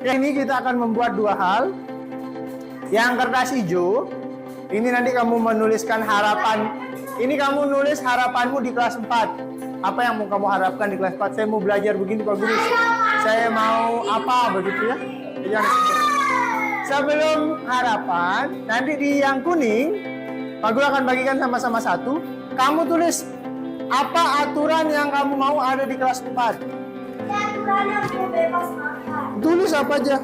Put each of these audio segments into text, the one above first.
Ini kita akan membuat dua hal. Yang kertas hijau, ini nanti kamu menuliskan harapan. Ini kamu nulis harapanmu di kelas 4. Apa yang mau kamu harapkan di kelas 4? Saya mau belajar begini Pak Guru. Saya mau apa begitu ya? Sebelum harapan, nanti di yang kuning, Pak Guru akan bagikan sama-sama satu. Kamu tulis apa aturan yang kamu mau ada di kelas 4. Aturan yang bebas makan. Tulis apa aja.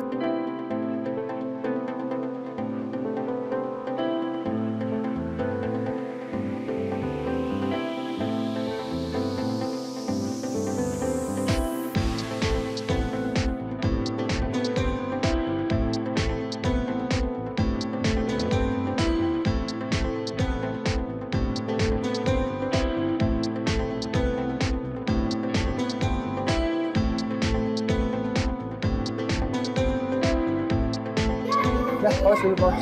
Dah, pause dulu, pause.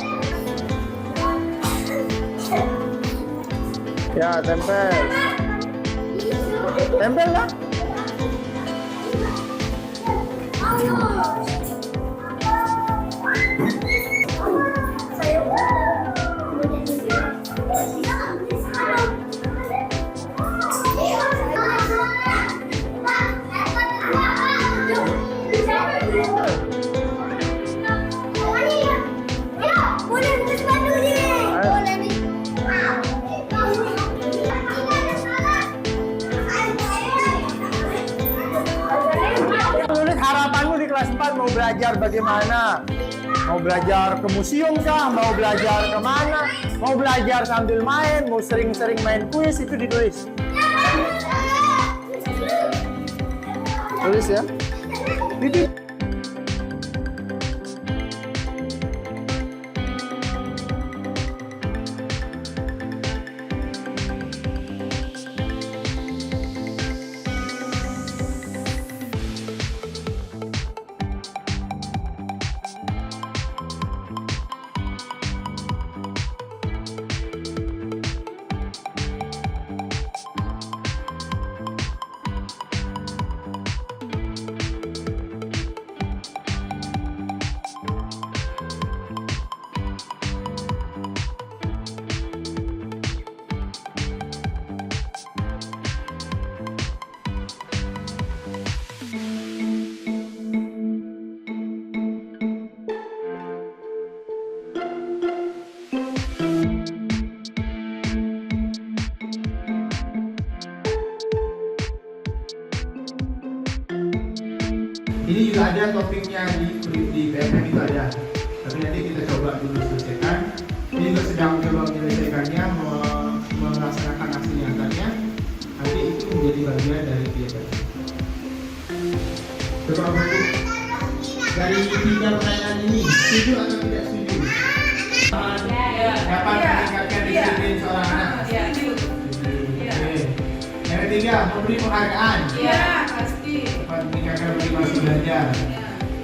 Ya, tempel. Tempel lah. Harapanmu di kelas 4 mau belajar bagaimana? Mau belajar ke museum kah? Mau belajar kemana? Mau belajar sambil main? Mau sering-sering main kuis? Itu ditulis. Tulis ya. Ini juga ada topiknya di PMM itu ada, tapi nanti kita coba dulu selesaikan. Ini juga sedang coba menyelesaikannya, melaksanakan aksi nyatanya. Nanti itu menjadi bagian dari kegiatan. Coba Bu, dari 3 pertanyaan ini, setuju atau tidak setuju? Dapat meningkatkan disiplin seorang anak. Yang ketiga, memberi penghargaan. Iya, pasti. Dapat meningkatkan motivasi belajar.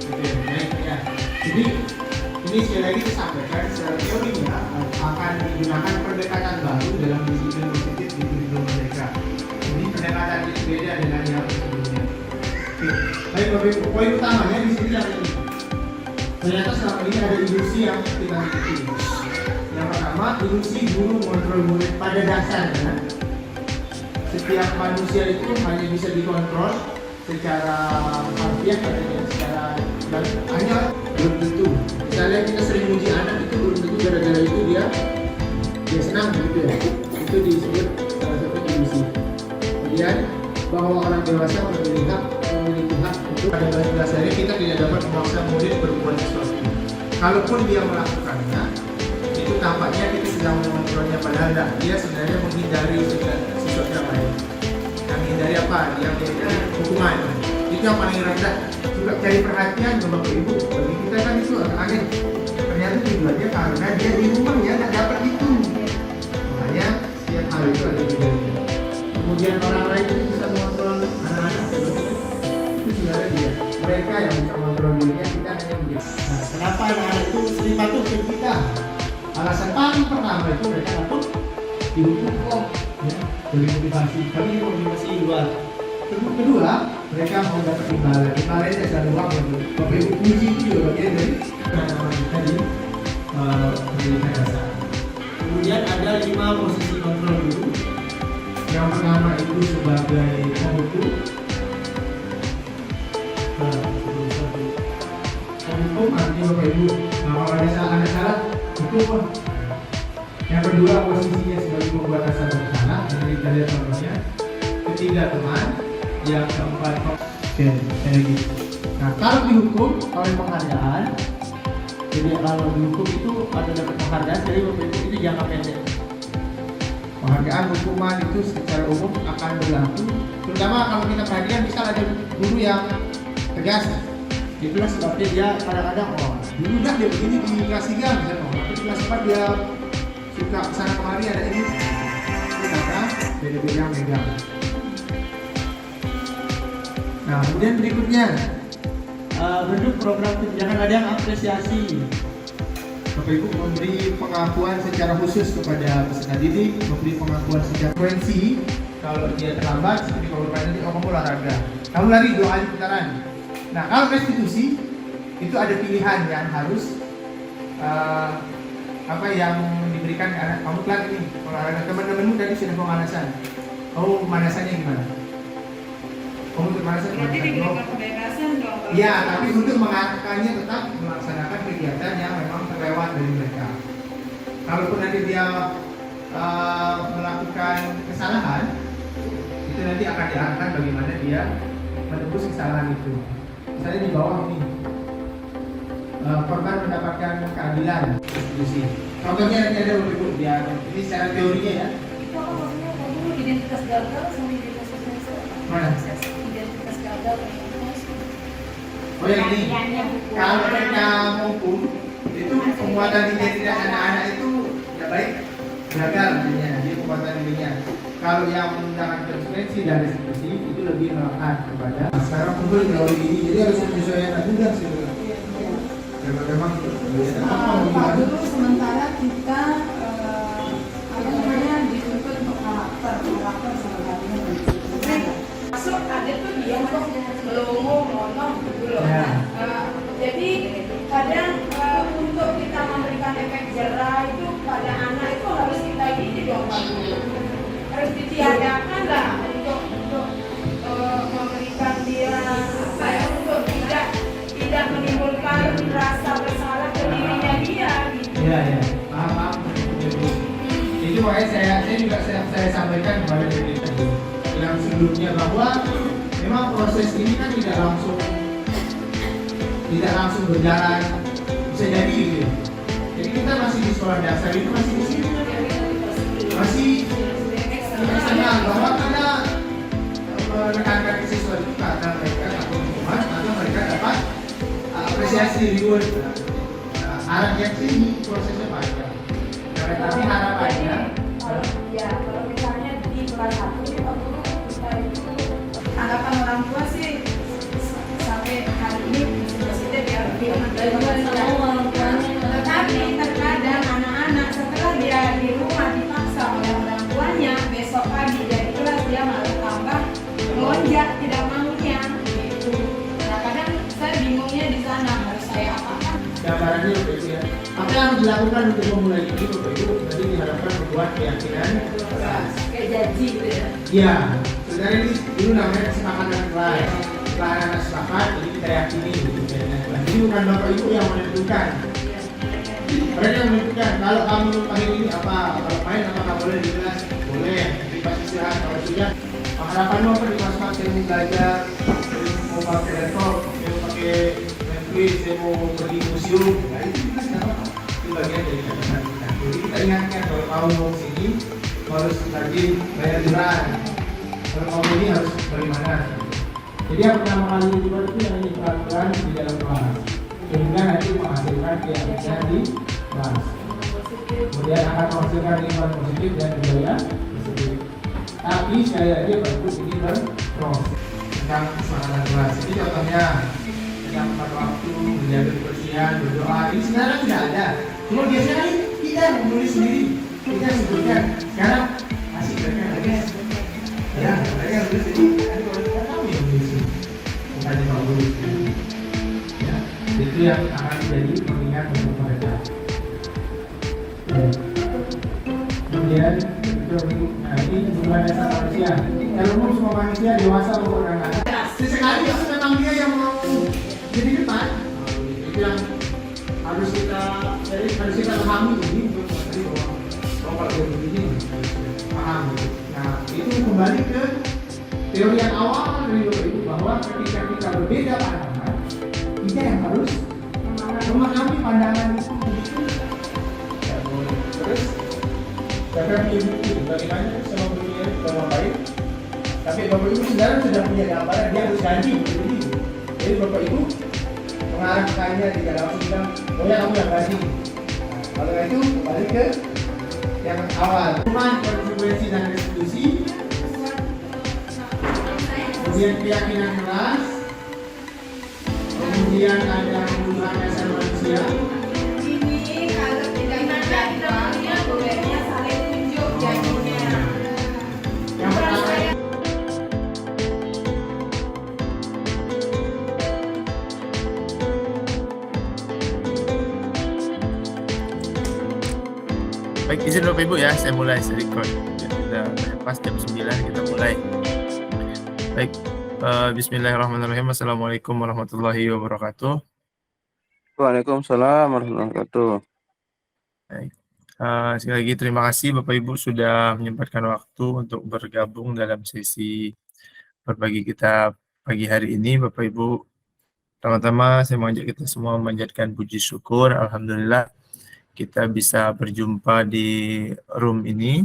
Oke, baik ya. Jadi ini sekali lagi disampaikan secara teorinya akan digunakan pendekatan baru dalam disiplin positif di kurikulum mereka. Jadi pendekatan ini beda dengan yang sebelumnya. Oke, baik Bapak Ibu, poin utamanya di sini yang ini. Ternyata selama ini ada ilusi yang kita miliki. Yang pertama, ilusi guru mengontrol murid. Pada dasarnya setiap manusia itu hanya bisa dikontrol secara harfiah, katanya secara hanya belum tentu. Misalnya kita sering uji anak itu belum tentu gara-gara itu dia senang gitu ya. Itu disebut salah satu ilusi. Kemudian bahwa orang dewasa memiliki hak untuk pada dasarnya kita tidak dapat memaksa murid berbuat sesuatu. Kalaupun dia melakukannya, itu tampaknya kita sedang mengontrolnya, padahal dia sebenarnya menghindari sesuatu yang lain. Yang menghindari apa? Yang menghindari hukuman. Itu yang paling rendah. Juga cari perhatian ke Bapak Ibu. Bagi kita kan itu agak aneh. Ternyata tujuannya karena dia di rumahnya nggak dapat itu. Makanya setiap hal itu ada bedanya. Kemudian orang lain itu bisa mengontrol anak-anak. Itu sebenarnya dia. Mereka yang bisa mengontrol dirinya, kita hanya menjadi. Nah, kenapa anak-anak itu sering patuh ke kita? Alasan paling pertama itu mereka takut dihukum kok, ya, dari motivasi. Kami motivasi luar. Kedua, mereka mau dapat imbalan. Imbalan itu adalah uang yang Bapak Ibu puji itu juga bagian dari nama kita di pendidikan dasar. Kemudian ada 5 posisi kontrol guru. Yang pertama itu sebagai penghukum. Penghukum artinya Bapak Ibu, kalau ada salah, hukum. Yang kedua posisinya sebagai pembuat dasar bersama, yang kita lihat contohnya. Ketiga teman, yang keempat oke, kayak gitu. Nah kalau dihukum oleh penghargaan, jadi kalau dihukum itu ada dapat penghargaan dari Bapak Ibu itu jangka pendek. Penghargaan hukuman itu secara umum akan berlaku, terutama kalau kita perhatikan misal ada guru yang tegas, itulah sebabnya dia kadang-kadang dulu dah dia begini di kelas 3 misalnya, tapi di kelas 4 dia suka kesana kemari ada ini karena beda-beda megang. Nah kemudian berikutnya bentuk program kebijakan ada yang apresiasi. Bapak Ibu memberi pengakuan secara khusus kepada peserta didik, memberi pengakuan secara frekuensi. Kalau dia terlambat, seperti kalau nanti kamu olahraga, kamu lari 2 kali putaran. Nah kalau restitusi itu ada pilihan yang harus apa yang diberikan ke anak. Kamu telat nih olahraga, teman-temanmu tadi sudah pemanasan. Kamu pemanasannya gimana? Kamu pemanasan berarti diberikan kebebasan dong. Iya, tapi untuk mengatakannya tetap melaksanakan kegiatan yang memang terlewat dari mereka. Kalaupun nanti dia melakukan kesalahan, itu nanti akan diarahkan bagaimana dia menebus kesalahan itu. Misalnya di bawah ini, korban mendapatkan keadilan institusi. Contohnya nanti ada begitu dia, ini secara teorinya ya. Itu apa maksudnya? Kamu identitas gagal sama identitas sukses? Mana? Identitas gagal Oh yang ini, kalau mereka menghukum itu pembuatan identitas anak-anak itu tidak baik, gagal namanya, dia pembuatan dirinya. Kalau yang menggunakan konsekuensi dan restitusi itu lebih melekat kepada sekarang kumpul melalui ini, jadi harus penyesuaian mudah sih. Memang dulu sementara kita apa namanya dituntut untuk karakter sebagainya. Masuk ada tuh dia melongo, mono gitu loh. Jadi kadang untuk kita memberikan efek jerah itu pada anak itu harus kita gini dong Pak Guru. Harus ditiadakan lah untuk memberikan dia apa ya, untuk tidak menimbulkan rasa bersalah ke dirinya dia gitu. Iya, paham. Itu makanya saya sampaikan kepada diri tadi yang sebelumnya bahwa memang proses ini kan tidak langsung berjalan bisa jadi gitu. Jadi kita masih di sekolah dasar itu masih di sini, masih senang bahwa ada menekankan ke siswa itu karena mereka dapat hukuman atau mereka dapat apresiasi reward. Arah yang sini prosesnya panjang. Tapi harapannya kalau misalnya di kelas 1 kita dulu kita itu Anggapan orang tua sih sampai hari ini positif ya, tetapi terkadang anak-anak setelah dia di rumah dipaksa oleh orang tuanya, besok pagi dari kelas dia malah tambah melonjak tidak maunya gitu. Nah kadang saya bingungnya di sana harus saya apakan. gambarannya begitu ya. Apa yang harus dilakukan untuk memulai ini Bapak Ibu? Nanti diharapkan membuat keyakinan. Kayak janji gitu ya. Iya, sebenarnya ini dulu namanya kesepakatan kelas. Setelah anak sepakat, jadi kita yakini gitu. Jadi bukan Bapak Ibu yang menentukan. Mereka yang menentukan kalau kamu pakai ini apa, kalau main apakah boleh di kelas? Boleh, tapi pas istirahat kalau sudah. Harapanmu apa di masa saya mau belajar, mau pakai laptop, mau pakai Netflix, saya mau pergi museum. Nah itu kita sekarang itu bagian dari kehidupan kita. Jadi kita ingatkan kalau kamu mau sini harus rajin bayar iuran. Kalau kamu ini harus bagaimana? Jadi yang pertama kali dibuat itu yang ini peraturan di dalam kelas, sehingga nanti menghasilkan keyakinan di kelas. Kemudian akan menghasilkan lingkungan positif dan budaya positif. Tapi sekali lagi bagus ini berproses tentang kesepakatan kelas. Ini contohnya yang pada waktu menjaga kebersihan, berdoa. Ini sekarang tidak ada. Cuma biasanya kan kita menulis sendiri, kita sebutkan. Sekarang masih mereka lagi. Ya, mereka nulis sendiri. misalnya bagus. Ya, itu yang akan menjadi pengingat untuk mereka. Ya. Kemudian ini hubungan dasar manusia. Ilmu semua manusia dewasa maupun anak-anak. Sesekali itu memang dia yang mau jadi depan. Itu yang harus kita pahami ini untuk mengerti bahwa kalau dia begini paham. Nah itu kembali ke teori yang awal dari itu bahwa ketika kita berbeda pandangan, kita yang harus memahami pandangan itu. Terus bahkan diikuti bagaimana sama berpikir sama baik. Tapi Bapak Ibu sebenarnya sudah punya gambaran dia harus ganti begitu. Jadi Bapak Ibu mengarahkannya di dalam bilang, oh ya kamu yang ganti. Kalau itu kembali ke yang awal. Hukuman, konsekuensi dan restitusi. Kemudian keyakinan keras. Kemudian ada kebutuhan dasar manusia. Ini kalau tidak menjadikannya bolehnya saling tunjuk janjinya. Yang pertama Baik, izin Bapak Ibu ya, saya mulai record. Ya, kita pas jam 9 kita mulai. Baik, bismillahirrahmanirrahim. Assalamualaikum warahmatullahi wabarakatuh. Waalaikumsalam warahmatullahi wabarakatuh. Baik. Sekali lagi terima kasih Bapak Ibu sudah menyempatkan waktu untuk bergabung dalam sesi berbagi kita pagi hari ini. Bapak Ibu, pertama-tama saya mengajak kita semua memanjatkan puji syukur. Alhamdulillah kita bisa berjumpa di room ini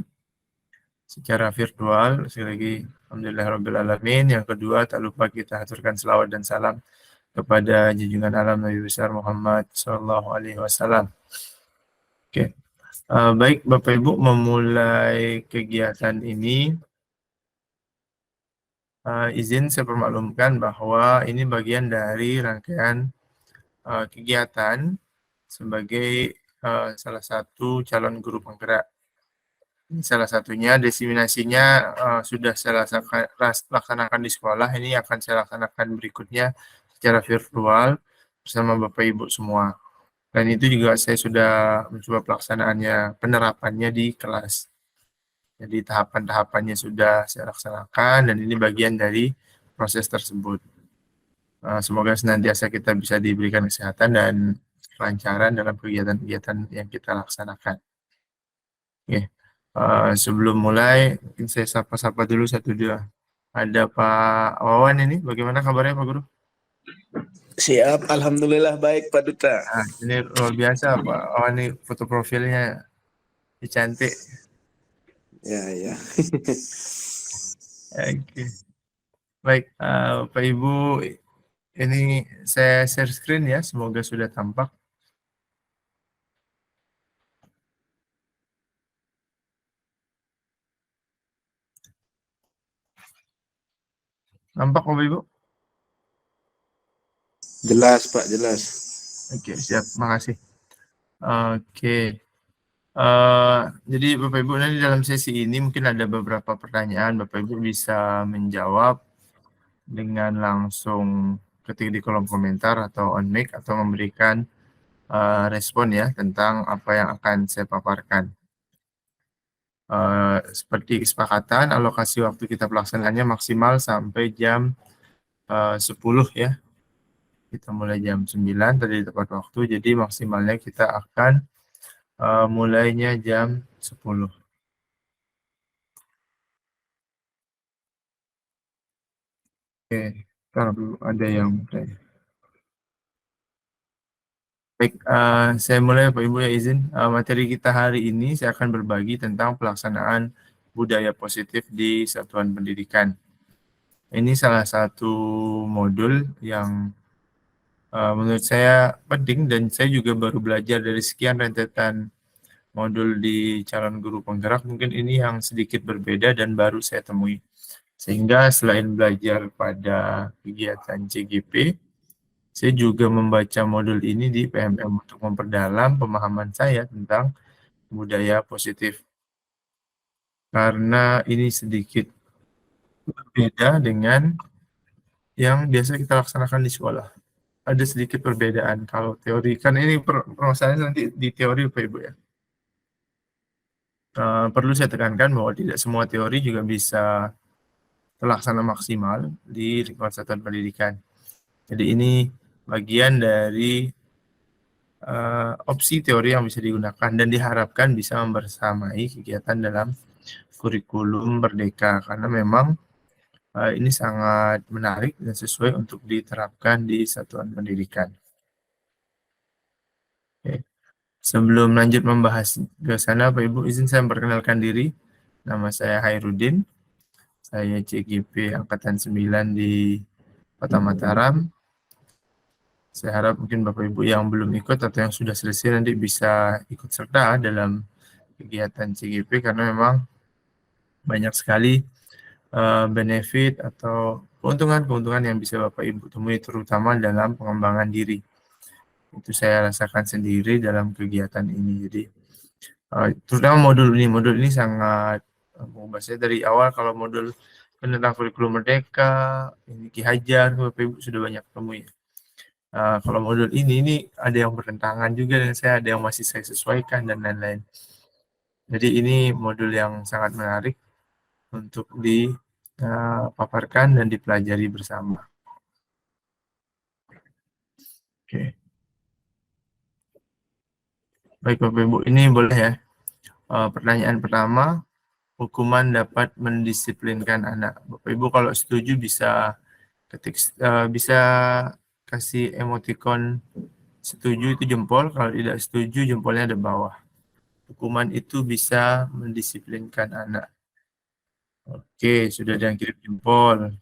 secara virtual. Sekali lagi alhamdulillahirabbil alamin. Yang kedua, tak lupa kita aturkan selawat dan salam kepada junjungan alam Nabi besar Muhammad sallallahu alaihi wasallam. Oke. Baik Bapak Ibu, memulai kegiatan ini izin saya permaklumkan bahwa ini bagian dari rangkaian kegiatan sebagai salah satu calon guru penggerak. Ini salah satunya, diseminasinya sudah saya laksanakan di sekolah. Ini akan saya laksanakan berikutnya secara virtual bersama Bapak Ibu semua. Dan itu juga saya sudah mencoba pelaksanaannya, penerapannya di kelas. Jadi tahapan-tahapannya sudah saya laksanakan dan ini bagian dari proses tersebut. Semoga senantiasa kita bisa diberikan kesehatan dan kelancaran dalam kegiatan-kegiatan yang kita laksanakan. Oke. Sebelum mulai, mungkin saya sapa-sapa dulu satu dua. Ada Pak Wawan ini, bagaimana kabarnya Pak Guru? Siap, alhamdulillah baik Pak Duta. Nah, ini luar biasa Pak Wawan, ini foto profilnya cantik. Ya. Oke. Baik, Pak Ibu, ini saya share screen ya, semoga sudah tampak. Nampak Bapak Ibu? Jelas Pak, jelas. Oke, siap. Makasih. Oke. Jadi Bapak Ibu, nanti dalam sesi ini mungkin ada beberapa pertanyaan. Bapak Ibu bisa menjawab dengan langsung ketik di kolom komentar atau on mic atau memberikan respon ya tentang apa yang akan saya paparkan. Seperti kesepakatan, alokasi waktu kita pelaksanaannya maksimal sampai jam 10 ya. Kita mulai jam 9 tadi tepat waktu, jadi maksimalnya kita akan mulainya jam 10. Oke, kalau ada yang bertanya. Baik, saya mulai Pak Ibu ya izin. Materi kita hari ini saya akan berbagi tentang pelaksanaan budaya positif di satuan pendidikan. Ini salah satu modul yang menurut saya penting dan saya juga baru belajar dari sekian rentetan modul di calon guru penggerak. Mungkin ini yang sedikit berbeda dan baru saya temui. Sehingga selain belajar pada kegiatan CGP, saya juga membaca modul ini di PMM untuk memperdalam pemahaman saya tentang budaya positif. Karena ini sedikit berbeda dengan yang biasa kita laksanakan di sekolah. Ada sedikit perbedaan kalau teori, kan ini permasalahannya nanti di teori Bapak Ibu ya. Perlu saya tekankan bahwa tidak semua teori juga bisa terlaksana maksimal di lingkungan satuan pendidikan. Jadi ini bagian dari opsi teori yang bisa digunakan dan diharapkan bisa membersamai kegiatan dalam kurikulum Merdeka, karena memang ini sangat menarik dan sesuai untuk diterapkan di satuan pendidikan. Oke. Sebelum lanjut membahas ke sana, Pak Ibu, izin saya memperkenalkan diri. Nama saya Hairudin. Saya CGP Angkatan 9 di Kota Mataram. Saya harap mungkin Bapak Ibu yang belum ikut atau yang sudah selesai nanti bisa ikut serta dalam kegiatan CGP, karena memang banyak sekali benefit atau keuntungan-keuntungan yang bisa Bapak Ibu temui, terutama dalam pengembangan diri. Itu saya rasakan sendiri dalam kegiatan ini. Jadi terutama modul ini sangat mengubah saya dari awal. Kalau modul tentang kurikulum Merdeka, ini Ki Hajar, Bapak Ibu sudah banyak temui. Kalau modul ini ada yang bertentangan juga dengan saya, ada yang masih saya sesuaikan dan lain-lain. Jadi ini modul yang sangat menarik untuk dipaparkan dan dipelajari bersama. Oke. Baik Bapak Ibu, ini boleh ya. Pertanyaan pertama, hukuman dapat mendisiplinkan anak. Bapak Ibu kalau setuju bisa bisa kasih emoticon setuju itu jempol, kalau tidak setuju jempolnya ada bawah. Hukuman itu bisa mendisiplinkan anak. Oke, sudah ada yang kirim jempol.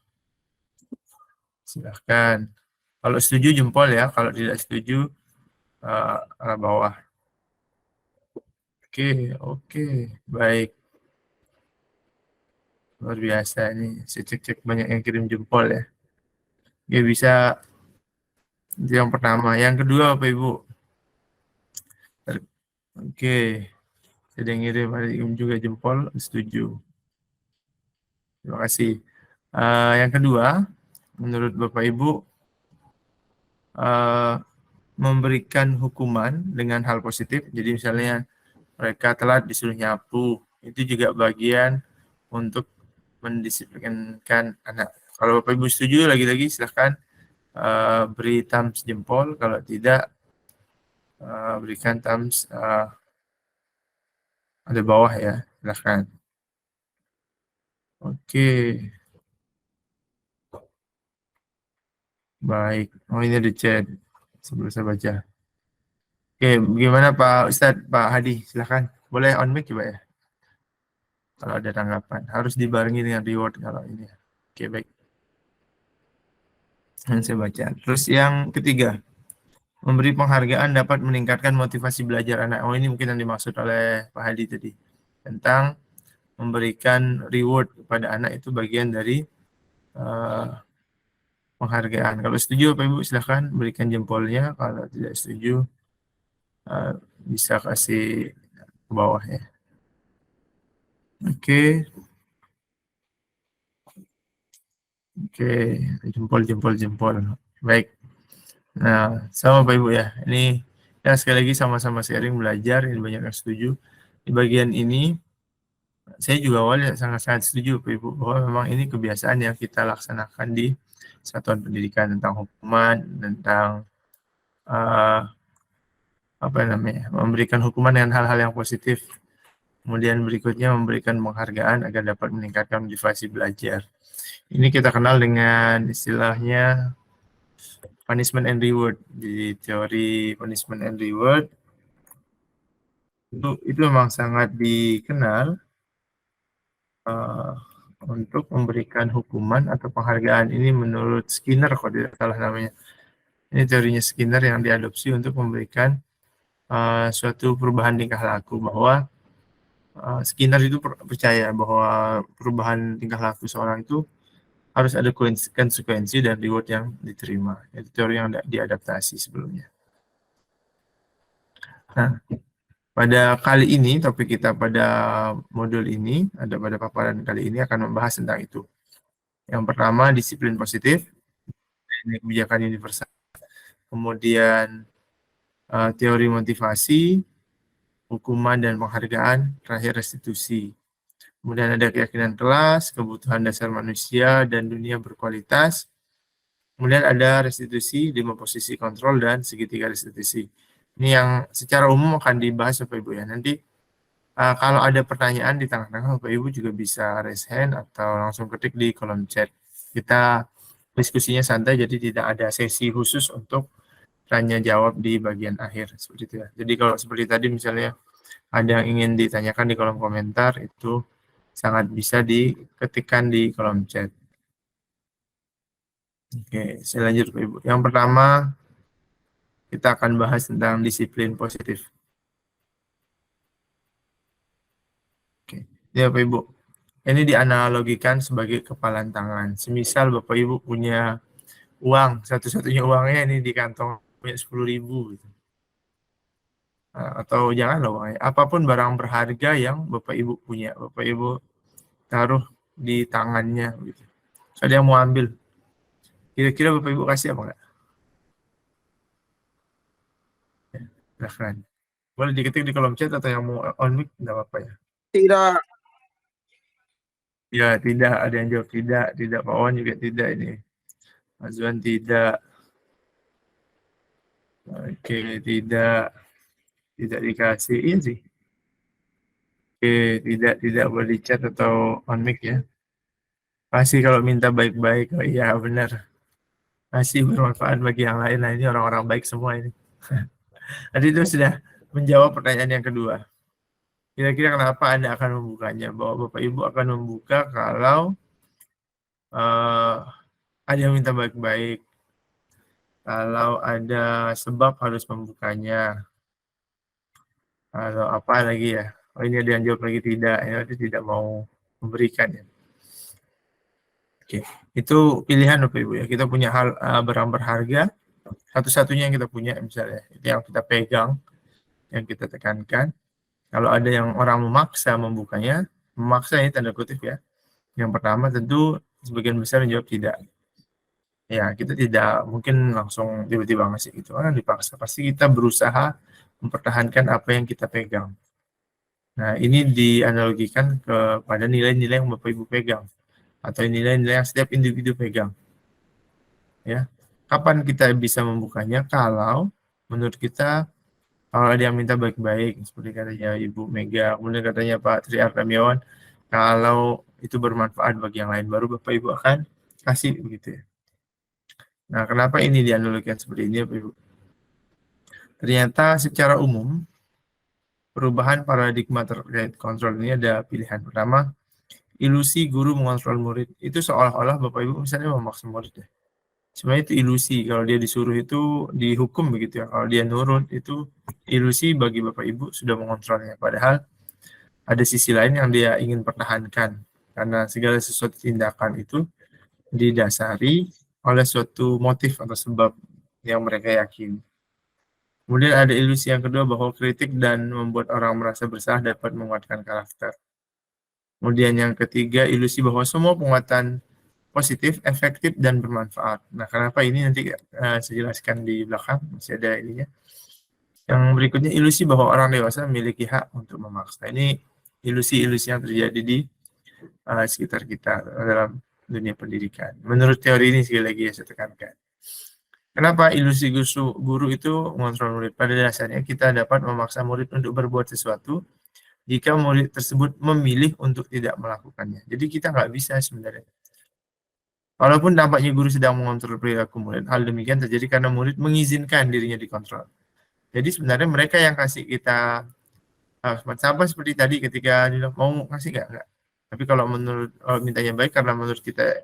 Silahkan. Kalau setuju jempol ya, kalau tidak setuju arah bawah. Oke, baik. Luar biasa ini, saya cek banyak yang kirim jempol ya. Oke, bisa. Itu yang pertama. Yang kedua Bapak Ibu. Oke. Ada yang ngirim juga jempol, setuju. Terima kasih. Yang kedua, menurut Bapak Ibu, memberikan hukuman dengan hal positif. Jadi misalnya mereka telat disuruh nyapu, itu juga bagian untuk mendisiplinkan anak. Kalau Bapak Ibu setuju, lagi-lagi silahkan beri thumbs jempol, kalau tidak berikan thumbs ada bawah ya, silahkan. Oke. Baik, ini ada chat sebelum saya baca. Oke, bagaimana Pak Ustadz, Pak Hadi, silahkan. Boleh on mic coba ya? Kalau ada tanggapan, harus dibarengi dengan reward kalau ini. Oke, baik. Dan saya baca. Terus yang ketiga, memberi penghargaan dapat meningkatkan motivasi belajar anak. Oh, ini mungkin yang dimaksud oleh Pak Hadi tadi. Tentang memberikan reward kepada anak itu bagian dari penghargaan. Kalau setuju Bapak Ibu silahkan berikan jempolnya. Kalau tidak setuju bisa kasih ke bawah ya. Oke, jempol. Baik. Nah, sama Bapak Ibu ya. Ini ya sekali lagi sama-sama sharing belajar. Ini banyak yang setuju. Di bagian ini saya juga awalnya sangat-sangat setuju Bapak Ibu bahwa memang ini kebiasaan yang kita laksanakan di satuan pendidikan, tentang hukuman, tentang memberikan hukuman dengan hal-hal yang positif. Kemudian berikutnya memberikan penghargaan agar dapat meningkatkan motivasi belajar. Ini kita kenal dengan istilahnya punishment and reward. Di teori punishment and reward itu memang sangat dikenal untuk memberikan hukuman atau penghargaan. Ini menurut Skinner kalau tidak salah namanya. Ini teorinya Skinner yang diadopsi untuk memberikan suatu perubahan tingkah laku, bahwa Skinner itu percaya bahwa perubahan tingkah laku seorang itu harus ada konsekuensi dan reward yang diterima. Itu teori yang diadaptasi sebelumnya. Nah, pada kali ini, topik kita pada modul ini, pada paparan kali ini akan membahas tentang itu. Yang pertama, disiplin positif. kebijakan universal. Kemudian teori motivasi, hukuman dan penghargaan, terakhir restitusi. Kemudian ada keyakinan kelas, kebutuhan dasar manusia dan dunia berkualitas. Kemudian ada restitusi, 5 posisi kontrol, dan segitiga restitusi. Ini yang secara umum akan dibahas Bapak Ibu ya. Nanti kalau ada pertanyaan di tengah-tengah, Bapak Ibu juga bisa raise hand atau langsung ketik di kolom chat. Kita diskusinya santai, jadi tidak ada sesi khusus untuk tanya jawab di bagian akhir seperti itu ya. Jadi kalau seperti tadi misalnya ada yang ingin ditanyakan di kolom komentar, itu sangat bisa diketikkan di kolom chat. Oke, saya lanjut Bapak Ibu. Yang pertama kita akan bahas tentang disiplin positif. Oke, ya Bapak Ibu. Ini dianalogikan sebagai kepalan tangan. Semisal Bapak Ibu punya uang, satu-satunya uangnya ini di kantong punya 10.000 gitu. Atau janganlah uangnya, apapun barang berharga yang Bapak Ibu punya, Bapak Ibu taruh di tangannya gitu. Ada yang mau ambil. Kira-kira Bapak Ibu kasih apa enggak? Ya, silahkan. Boleh diketik di kolom chat atau yang mau on mic enggak apa-apa ya. Tidak. Ya, tidak. Ada yang jawab tidak. Pak Wan juga tidak ini. Mas Zuan tidak. Oke, tidak dikasih ini sih. Oke, tidak boleh di chat atau on mic ya. Pasti kalau minta baik-baik, oh iya benar. Masih bermanfaat bagi yang lain. Nah, ini orang-orang baik semua ini. Tadi itu sudah menjawab pertanyaan yang kedua. Kira-kira kenapa Anda akan membukanya? Bahwa Bapak Ibu akan membuka kalau ada yang minta baik-baik. Kalau ada sebab harus membukanya. Kalau apa lagi ya? Oh, ini ada yang jawab lagi tidak. Ya, dia tidak mau memberikan ya. Oke, itu pilihan Bapak Ibu ya. Kita punya hal barang berharga. Satu-satunya yang kita punya misalnya. Itu yang kita pegang. Yang kita tekankan. Kalau ada yang orang memaksa membukanya, memaksa ini tanda kutip ya. Yang pertama tentu sebagian besar menjawab tidak. Ya, kita tidak mungkin langsung tiba-tiba ngasih gitu. Kan dipaksa. Pasti kita berusaha mempertahankan apa yang kita pegang. Nah, ini dianalogikan kepada nilai-nilai yang Bapak Ibu pegang. Atau nilai-nilai yang setiap individu pegang. Ya. Kapan kita bisa membukanya? Kalau menurut kita kalau ada yang minta baik-baik, seperti katanya Ibu Mega, kemudian katanya Pak Tri Artamiawan, kalau itu bermanfaat bagi yang lain, baru Bapak Ibu akan kasih begitu ya. Nah, kenapa ini dianalogikan seperti ini Bapak Ibu? Ternyata secara umum, perubahan paradigma terkait kontrol ini ada pilihan. Pertama, ilusi guru mengontrol murid. Itu seolah-olah Bapak Ibu misalnya memaksa murid ya. Sebenarnya itu ilusi, kalau dia disuruh itu dihukum begitu ya. Kalau dia nurut itu ilusi bagi Bapak Ibu sudah mengontrolnya. Padahal ada sisi lain yang dia ingin pertahankan. Karena segala sesuatu tindakan itu didasari oleh suatu motif atau sebab yang mereka yakini. Kemudian ada ilusi yang kedua bahwa kritik dan membuat orang merasa bersalah dapat menguatkan karakter. Kemudian yang ketiga, ilusi bahwa semua penguatan positif, efektif, dan bermanfaat. Nah, kenapa ini nanti saya jelaskan di belakang, masih ada ininya. Yang berikutnya, ilusi bahwa orang dewasa memiliki hak untuk memaksa. Ini ilusi-ilusi yang terjadi di sekitar kita dalam dunia pendidikan. Menurut teori ini, sekali lagi saya tekankan. Kenapa ilusi guru itu mengontrol murid? Pada dasarnya kita dapat memaksa murid untuk berbuat sesuatu jika murid tersebut memilih untuk tidak melakukannya. Jadi kita nggak bisa sebenarnya. Walaupun tampaknya guru sedang mengontrol perilaku murid, hal demikian terjadi karena murid mengizinkan dirinya dikontrol. Jadi sebenarnya mereka yang kasih kita sama seperti tadi ketika dia mau ngasih nggak. Tapi kalau menurut mintanya baik karena menurut kita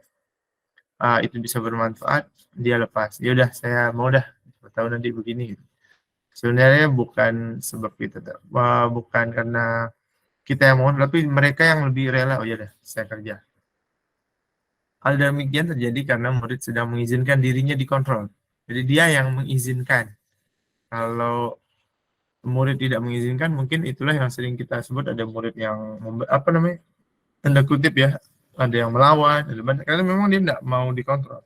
itu bisa bermanfaat, dia lepas. Ya udah saya mau dah, tahu nanti begini. Sebenarnya bukan sebab kita, bukan karena kita yang mau, tapi mereka yang lebih rela. Oh ya dah, saya kerja. Hal demikian terjadi karena murid sedang mengizinkan dirinya dikontrol. Jadi dia yang mengizinkan. Kalau murid tidak mengizinkan, mungkin itulah yang sering kita sebut ada murid yang tanda kutip ya, ada yang melawan, karena memang dia tidak mau dikontrol.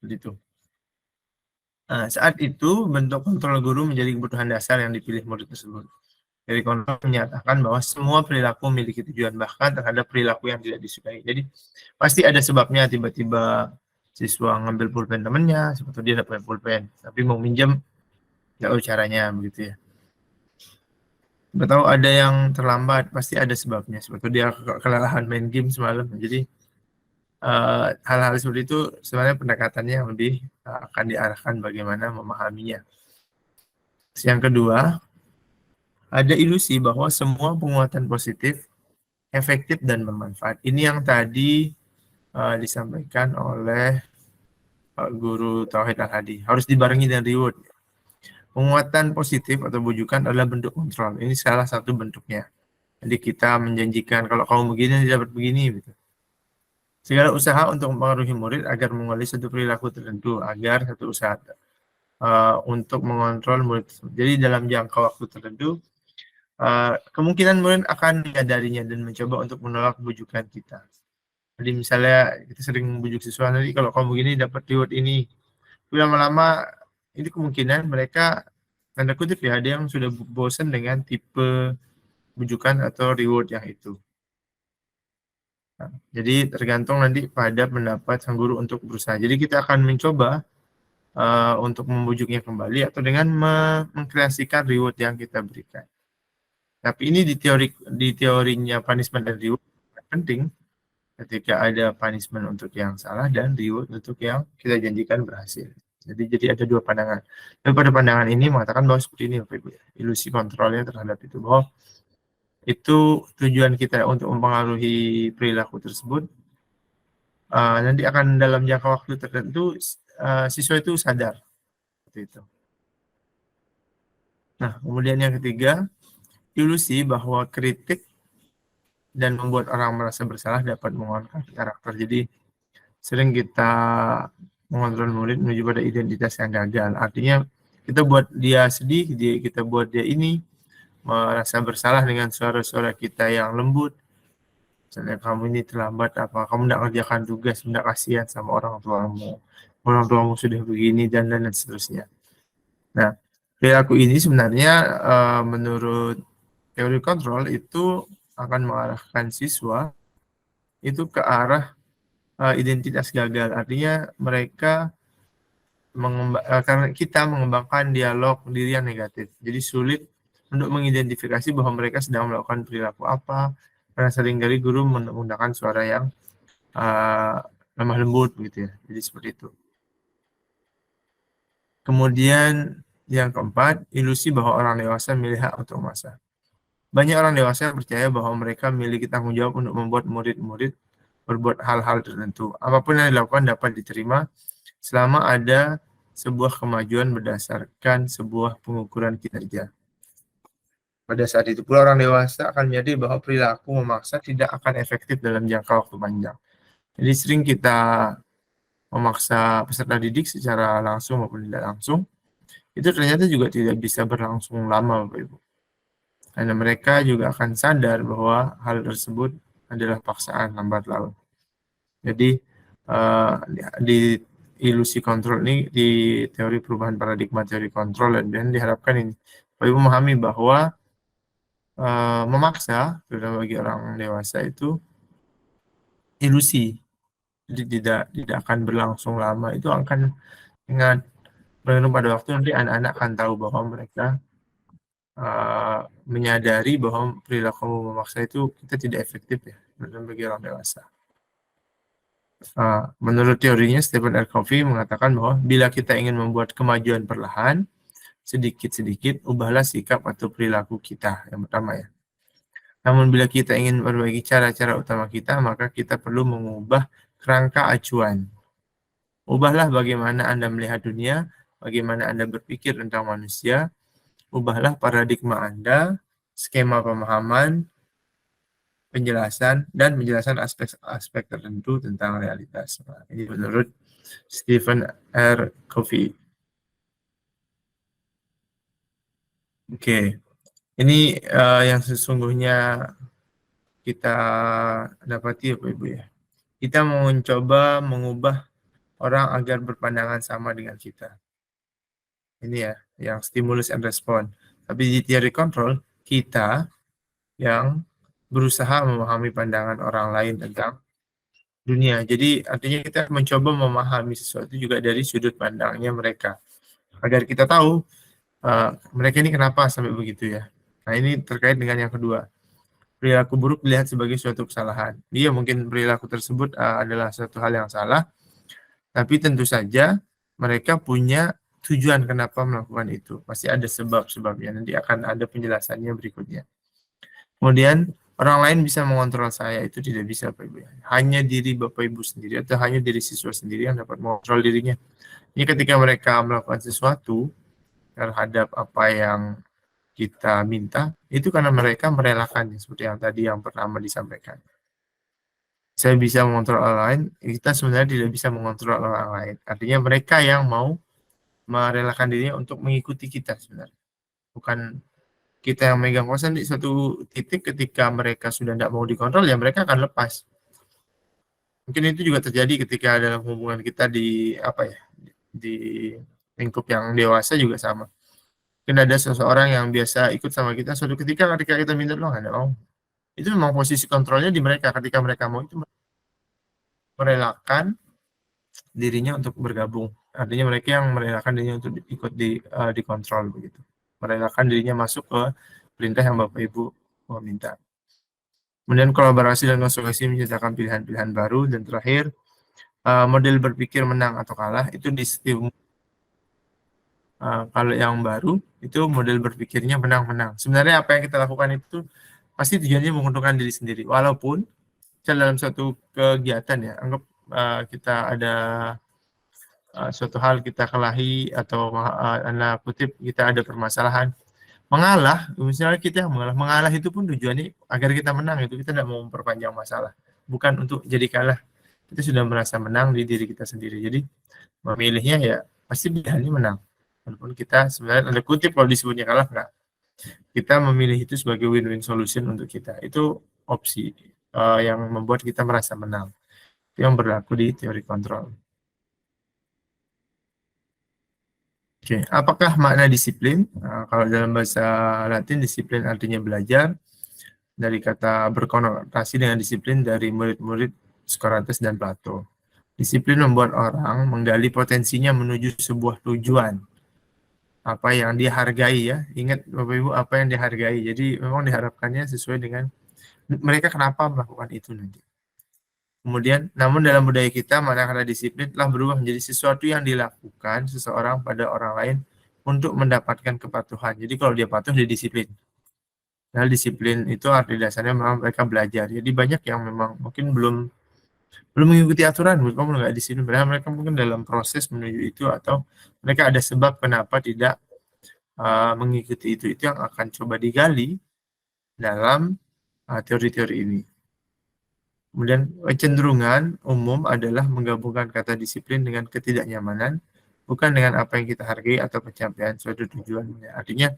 Begitu. Nah, saat itu bentuk kontrol guru menjadi kebutuhan dasar yang dipilih murid tersebut. Dari kontrol menyatakan bahwa semua perilaku memiliki tujuan, bahkan terhadap perilaku yang tidak disukai. Jadi pasti ada sebabnya tiba-tiba siswa ngambil pulpen temennya, sebetulnya dia dapat pulpen, tapi mau minjem nggak tahu caranya begitu ya. Nggak tahu ada yang terlambat, pasti ada sebabnya. Sebetulnya dia kelelahan main game semalam. Jadi hal-hal seperti itu sebenarnya pendekatannya yang lebih akan diarahkan bagaimana memahaminya. Yang kedua, ada ilusi bahwa semua penguatan positif efektif dan bermanfaat. Ini yang tadi disampaikan oleh guru Tauhid Al-Hadi. Harus dibarengi dengan reward. Penguatan positif atau bujukan adalah bentuk kontrol. Ini salah satu bentuknya. Jadi kita menjanjikan kalau kamu begini dapat begini. Gitu. Segala usaha untuk mempengaruhi murid agar menguasai satu perilaku tertentu, agar satu usaha untuk mengontrol murid. Jadi dalam jangka waktu tertentu, kemungkinan murid akan menyadarinya dan mencoba untuk menolak bujukan kita. Jadi misalnya kita sering membujuk siswa, nanti kalau kamu begini dapat reward ini. Lama-lama ini kemungkinan mereka, tanda kutip ya, ada yang sudah bosan dengan tipe bujukan atau reward yang itu. Nah, jadi tergantung nanti pada pendapat sang guru untuk berusaha. Jadi kita akan mencoba untuk membujuknya kembali atau dengan mengkreasikan reward yang kita berikan. Tapi ini di teorinya punishment dan reward penting ketika ada punishment untuk yang salah dan reward untuk yang kita janjikan berhasil. Jadi ada dua pandangan. Dan pada pandangan ini mengatakan bahwa seperti ini, Bapak Ibu, ilusi kontrolnya terhadap itu, bahwa itu tujuan kita untuk mempengaruhi perilaku tersebut. Nanti akan dalam jangka waktu tertentu siswa itu sadar. Seperti itu. Nah, kemudian yang ketiga, ilusi bahwa kritik dan membuat orang merasa bersalah dapat mengontrol karakter. Jadi sering kita mengontrol murid menuju pada identitas yang gagal. Artinya kita buat dia sedih, kita buat dia ini merasa bersalah dengan suara-suara kita yang lembut. Misalnya kamu ini terlambat apa, kamu tidak mengerjakan tugas, tidak kasihan sama orang tuamu sudah begini dan seterusnya. Nah, perilaku ini sebenarnya menurut teori kontrol itu akan mengarahkan siswa itu ke arah identitas gagal. Artinya mereka karena kita mengembangkan dialog diri yang negatif. Jadi sulit untuk mengidentifikasi bahwa mereka sedang melakukan perilaku apa, karena seringkali guru menggunakan suara yang lemah lembut gitu ya. Jadi seperti itu. Kemudian yang keempat, ilusi bahwa orang dewasa memiliki hak untuk masa. Banyak orang dewasa yang percaya bahwa mereka memiliki tanggung jawab untuk membuat murid-murid berbuat hal-hal tertentu. Apapun yang dilakukan dapat diterima selama ada sebuah kemajuan berdasarkan sebuah pengukuran kinerja. Pada saat itu pula orang dewasa akan menyadari bahwa perilaku memaksa tidak akan efektif dalam jangka waktu panjang. Jadi sering kita memaksa peserta didik secara langsung maupun tidak langsung, itu ternyata juga tidak bisa berlangsung lama, Bapak Ibu. Karena mereka juga akan sadar bahwa hal tersebut adalah paksaan lambat laun. Jadi di ilusi kontrol ini, di teori perubahan paradigma teori kontrol, dan diharapkan ini Bapak Ibu memahami bahwa memaksa, terutama bagi orang dewasa, itu ilusi. Jadi tidak akan berlangsung lama. Itu akan ingat pada waktu nanti anak-anak akan tahu bahwa mereka menyadari bahwa perilaku memaksa itu kita tidak efektif ya bagi orang dewasa. Menurut teorinya, Stephen R. Covey mengatakan bahwa bila kita ingin membuat kemajuan perlahan, sedikit-sedikit, ubahlah sikap atau perilaku kita, yang pertama ya. Namun bila kita ingin memperbaiki cara-cara utama kita, maka kita perlu mengubah kerangka acuan. Ubahlah bagaimana Anda melihat dunia, bagaimana Anda berpikir tentang manusia, ubahlah paradigma Anda, skema pemahaman, penjelasan, dan penjelasan aspek-aspek tertentu tentang realitas. Nah, ini menurut Stephen R. Covey. Oke, ini yang sesungguhnya kita dapati ya Bapak Ibu ya. Kita mau mencoba mengubah orang agar berpandangan sama dengan kita. Ini ya, yang stimulus and respon. Tapi di teori kontrol, kita yang berusaha memahami pandangan orang lain tentang dunia. Jadi artinya kita mencoba memahami sesuatu juga dari sudut pandangnya mereka. Agar kita tahu mereka ini kenapa sampai begitu ya. Nah ini terkait dengan yang kedua. Perilaku buruk dilihat sebagai suatu kesalahan. Iya mungkin perilaku tersebut adalah suatu hal yang salah, tapi tentu saja mereka punya tujuan kenapa melakukan itu. Pasti ada sebab-sebabnya. Nanti akan ada penjelasannya berikutnya. Kemudian orang lain bisa mengontrol saya, itu tidak bisa Bapak Ibu. Hanya diri Bapak Ibu sendiri atau hanya diri siswa sendiri yang dapat mengontrol dirinya. Ini ketika mereka melakukan sesuatu terhadap apa yang kita minta, itu karena mereka merelakannya, seperti yang tadi yang pertama disampaikan. Saya bisa mengontrol orang lain, kita sebenarnya tidak bisa mengontrol orang lain. Artinya mereka yang mau merelakan dirinya untuk mengikuti kita sebenarnya. Bukan kita yang megang kuasa di suatu titik ketika mereka sudah tidak mau dikontrol, ya mereka akan lepas. Mungkin itu juga terjadi ketika dalam hubungan kita di lingkup yang dewasa juga sama. Mungkin ada seseorang yang biasa ikut sama kita, suatu ketika kita minta tolong, nggak mau. Itu memang posisi kontrolnya di mereka. Ketika mereka mau itu merelakan dirinya untuk bergabung. Artinya mereka yang merelakan dirinya untuk ikut dikontrol begitu. Merelakan dirinya masuk ke perintah yang Bapak Ibu minta. Kemudian kolaborasi dan konsolidasi menciptakan pilihan-pilihan baru. Dan terakhir, model berpikir menang atau kalah itu distimulus. Kalau yang baru itu model berpikirnya menang-menang. Sebenarnya apa yang kita lakukan itu pasti tujuannya menguntungkan diri sendiri. Walaupun dalam suatu kegiatan ya, anggap kita ada suatu hal kita kelahi atau anak kutip kita ada permasalahan. Mengalah, misalnya kita yang mengalah itu pun tujuannya agar kita menang, itu kita tidak mau memperpanjang masalah. Bukan untuk jadi kalah. Kita sudah merasa menang di diri kita sendiri. Jadi memilihnya ya pasti pilihannya menang. Walaupun kita sebenarnya ada kutip kalau disebutnya kalah, enggak. Kita memilih itu sebagai win-win solution untuk kita. Itu opsi yang membuat kita merasa menang. Itu yang berlaku di teori kontrol. Oke, apakah makna disiplin? Kalau dalam bahasa Latin, disiplin artinya belajar. Dari kata berkonotasi dengan disiplin dari murid-murid Socrates dan Plato. Disiplin membuat orang menggali potensinya menuju sebuah tujuan. Apa yang dia hargai ya. Ingat Bapak Ibu, apa yang dihargai. Jadi memang diharapkannya sesuai dengan mereka kenapa melakukan itu nanti. Kemudian, namun dalam budaya kita, manakala disiplin telah berubah menjadi sesuatu yang dilakukan seseorang pada orang lain untuk mendapatkan kepatuhan. Jadi kalau dia patuh, dia disiplin. Nah, disiplin itu arti dasarnya memang mereka belajar. Jadi banyak yang memang mungkin belum mengikuti aturan, mereka nggak disiplin. Padahal mereka mungkin dalam proses menuju itu atau mereka ada sebab kenapa tidak mengikuti itu. Itu yang akan coba digali dalam teori-teori ini. Kemudian kecenderungan umum adalah menggabungkan kata disiplin dengan ketidaknyamanan, bukan dengan apa yang kita hargai atau pencapaian suatu tujuan. Artinya,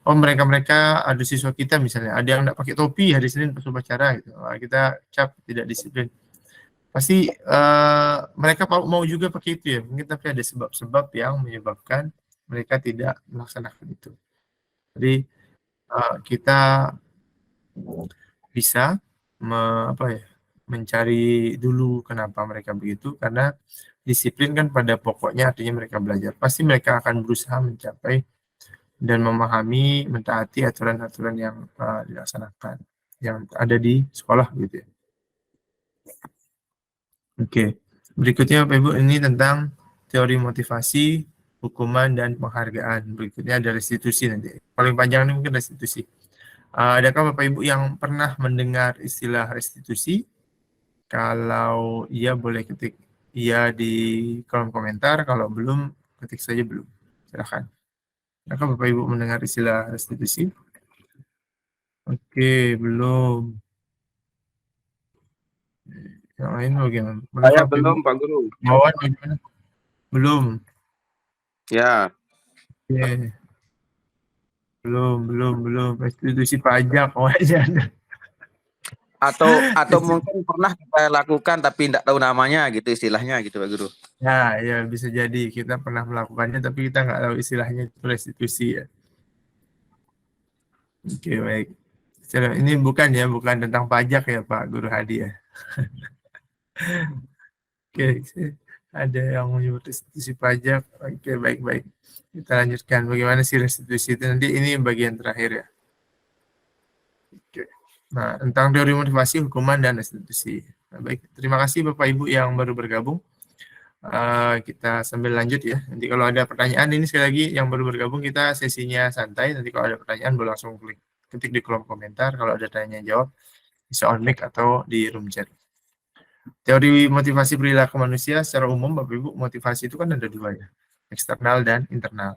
mereka ada siswa kita misalnya, ada yang tidak pakai topi hari Senin pas upacara, gitu. Kita cap tidak disiplin. Pasti mereka mau juga pakai itu ya, mungkin tapi ada sebab-sebab yang menyebabkan mereka tidak melaksanakan itu. Jadi kita bisa mencari dulu kenapa mereka begitu, karena disiplin kan pada pokoknya artinya mereka belajar. Pasti mereka akan berusaha mencapai dan memahami, mentaati aturan-aturan yang dilaksanakan, yang ada di sekolah gitu ya. Oke, berikutnya Bapak Ibu ini tentang teori motivasi, hukuman, dan penghargaan. Berikutnya ada restitusi nanti. Paling panjang ini mungkin restitusi. Adakah Bapak Ibu yang pernah mendengar istilah restitusi? Kalau iya boleh ketik iya di kolom komentar, kalau belum ketik saja belum. Silakan. Adakah Bapak Ibu mendengar istilah restitusi? Oke, belum. Yang lain bagaimana? Saya belum, Pak Guru. Bawan bagaimana? Belum. Ya. Oke. Belum. Restitusi pajak, wajar. Atau mungkin pernah kita lakukan tapi tidak tahu namanya gitu istilahnya gitu Pak Guru. Ya, ya bisa jadi kita pernah melakukannya tapi kita nggak tahu istilahnya itu restitusi ya. Oke, baik. Ini bukan tentang pajak ya Pak Guru Hadi ya. Oke, ada yang menyebut restitusi pajak. Oke, baik. Kita lanjutkan. Bagaimana sih restitusi itu? Nanti ini bagian terakhir ya. Oke. Nah, tentang teori motivasi, hukuman, dan restitusi. Nah, baik, terima kasih Bapak Ibu yang baru bergabung. Kita sambil lanjut ya. Nanti kalau ada pertanyaan, ini sekali lagi yang baru bergabung kita sesinya santai. Nanti kalau ada pertanyaan boleh langsung ketik di kolom komentar. Kalau ada tanya jawab bisa on mic atau di room chat. Teori motivasi perilaku manusia secara umum Bapak Ibu, motivasi itu kan ada dua ya, eksternal dan internal.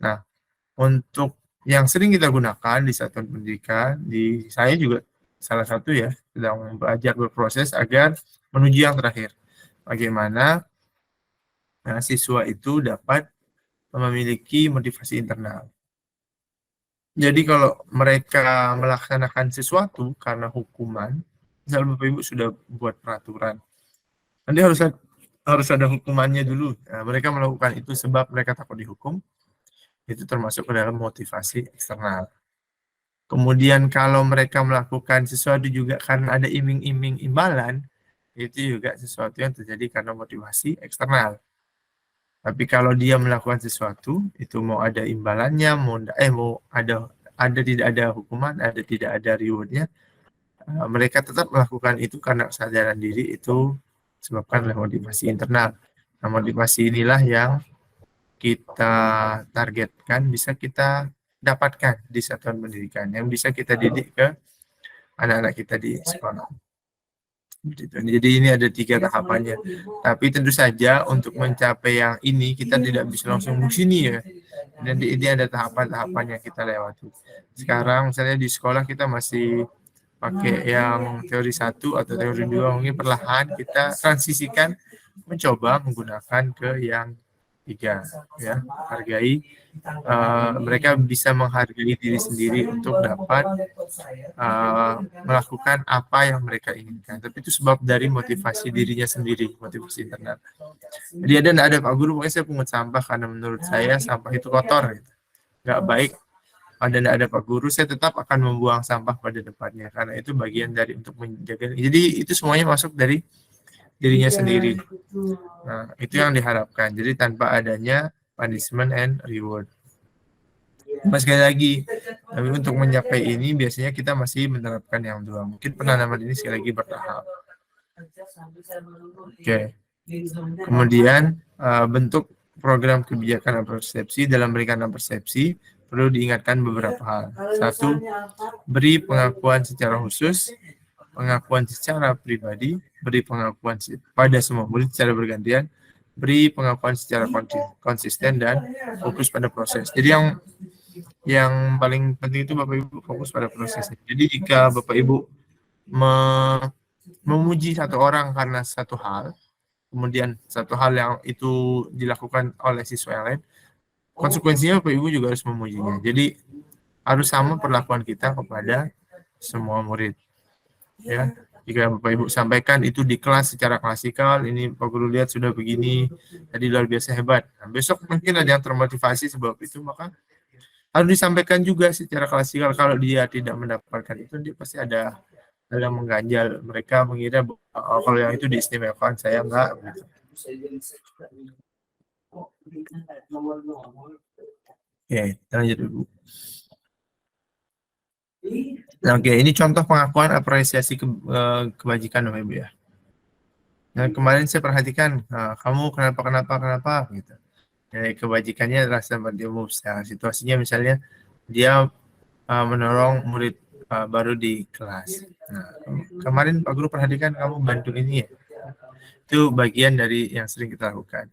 Nah, untuk yang sering kita gunakan di satuan pendidikan, di saya juga salah satu ya, sedang belajar berproses agar menuju yang terakhir. Bagaimana siswa itu dapat memiliki motivasi internal. Jadi kalau mereka melaksanakan sesuatu karena hukuman, misal Bapak Ibu sudah buat peraturan, nanti harus ada hukumannya dulu. Nah, mereka melakukan itu sebab mereka takut dihukum, itu termasuk ke dalam motivasi eksternal. Kemudian kalau mereka melakukan sesuatu juga karena ada iming-iming imbalan, itu juga sesuatu yang terjadi karena motivasi eksternal. Tapi kalau dia melakukan sesuatu, itu mau ada imbalannya, mau ada tidak ada hukuman, ada tidak ada rewardnya, mereka tetap melakukan itu karena kesadaran diri itu disebabkan oleh motivasi internal. Nah, motivasi inilah yang kita targetkan bisa kita dapatkan di satuan pendidikan, yang bisa kita didik ke anak-anak kita di sekolah. Jadi ini ada 3 tahapannya. Tapi tentu saja untuk mencapai yang ini kita tidak bisa langsung di sini ya. Dan ini ada tahapan-tahapan yang kita lewati. Sekarang misalnya di sekolah kita masih pakai yang teori 1 atau teori 2, mungkin perlahan kita transisikan mencoba menggunakan ke yang 3 ya. Hargai mereka bisa menghargai diri sendiri untuk dapat melakukan apa yang mereka inginkan. Tapi itu sebab dari motivasi dirinya sendiri, motivasi internal. Jadi ada Pak Guru, pokoknya saya pungut sampah karena menurut saya sampah itu kotor, gitu. Nggak baik. Tidak ada Pak Guru, saya tetap akan membuang sampah pada tempatnya karena itu bagian dari untuk menjaga. Jadi itu semuanya masuk dari dirinya sendiri. Nah, itu yang diharapkan. Jadi tanpa adanya punishment and reward. Mas sekali lagi, tapi untuk mencapai ini biasanya kita masih menerapkan yang 2. Mungkin penanaman ini sekali lagi bertahap. Oke. Kemudian bentuk program kebijakan dan persepsi. Dalam berikan persepsi perlu diingatkan beberapa hal. 1, beri pengakuan secara khusus, pengakuan secara pribadi, beri pengakuan pada semua murid secara bergantian, beri pengakuan secara konsisten dan fokus pada proses. Jadi yang paling penting itu Bapak Ibu fokus pada proses. Jadi jika Bapak Ibu memuji satu orang karena satu hal, kemudian satu hal yang itu dilakukan oleh siswa yang lain, konsekuensinya Bapak Ibu juga harus memujinya. Jadi harus sama perlakuan kita kepada semua murid. Ya, jika Bapak Ibu sampaikan itu di kelas secara klasikal, ini Pak Guru lihat sudah begini, tadi luar biasa hebat. Nah, besok mungkin ada yang termotivasi sebab itu, maka harus disampaikan juga secara klasikal. Kalau dia tidak mendapatkan itu, dia pasti ada yang mengganjal. Mereka mengira kalau yang itu diistimewakan, saya enggak. Gitu. Oke, lanjut dulu. Oke, ini contoh pengakuan apresiasi kebajikan Bapak Ibu ya. Nah, kemarin saya perhatikan, kamu kenapa gitu. Dari kebajikannya adalah seperti umum. Nah, situasinya misalnya dia menolong murid baru di kelas. Nah, kemarin Pak Guru perhatikan kamu bantu ini ya. Itu bagian dari yang sering kita lakukan.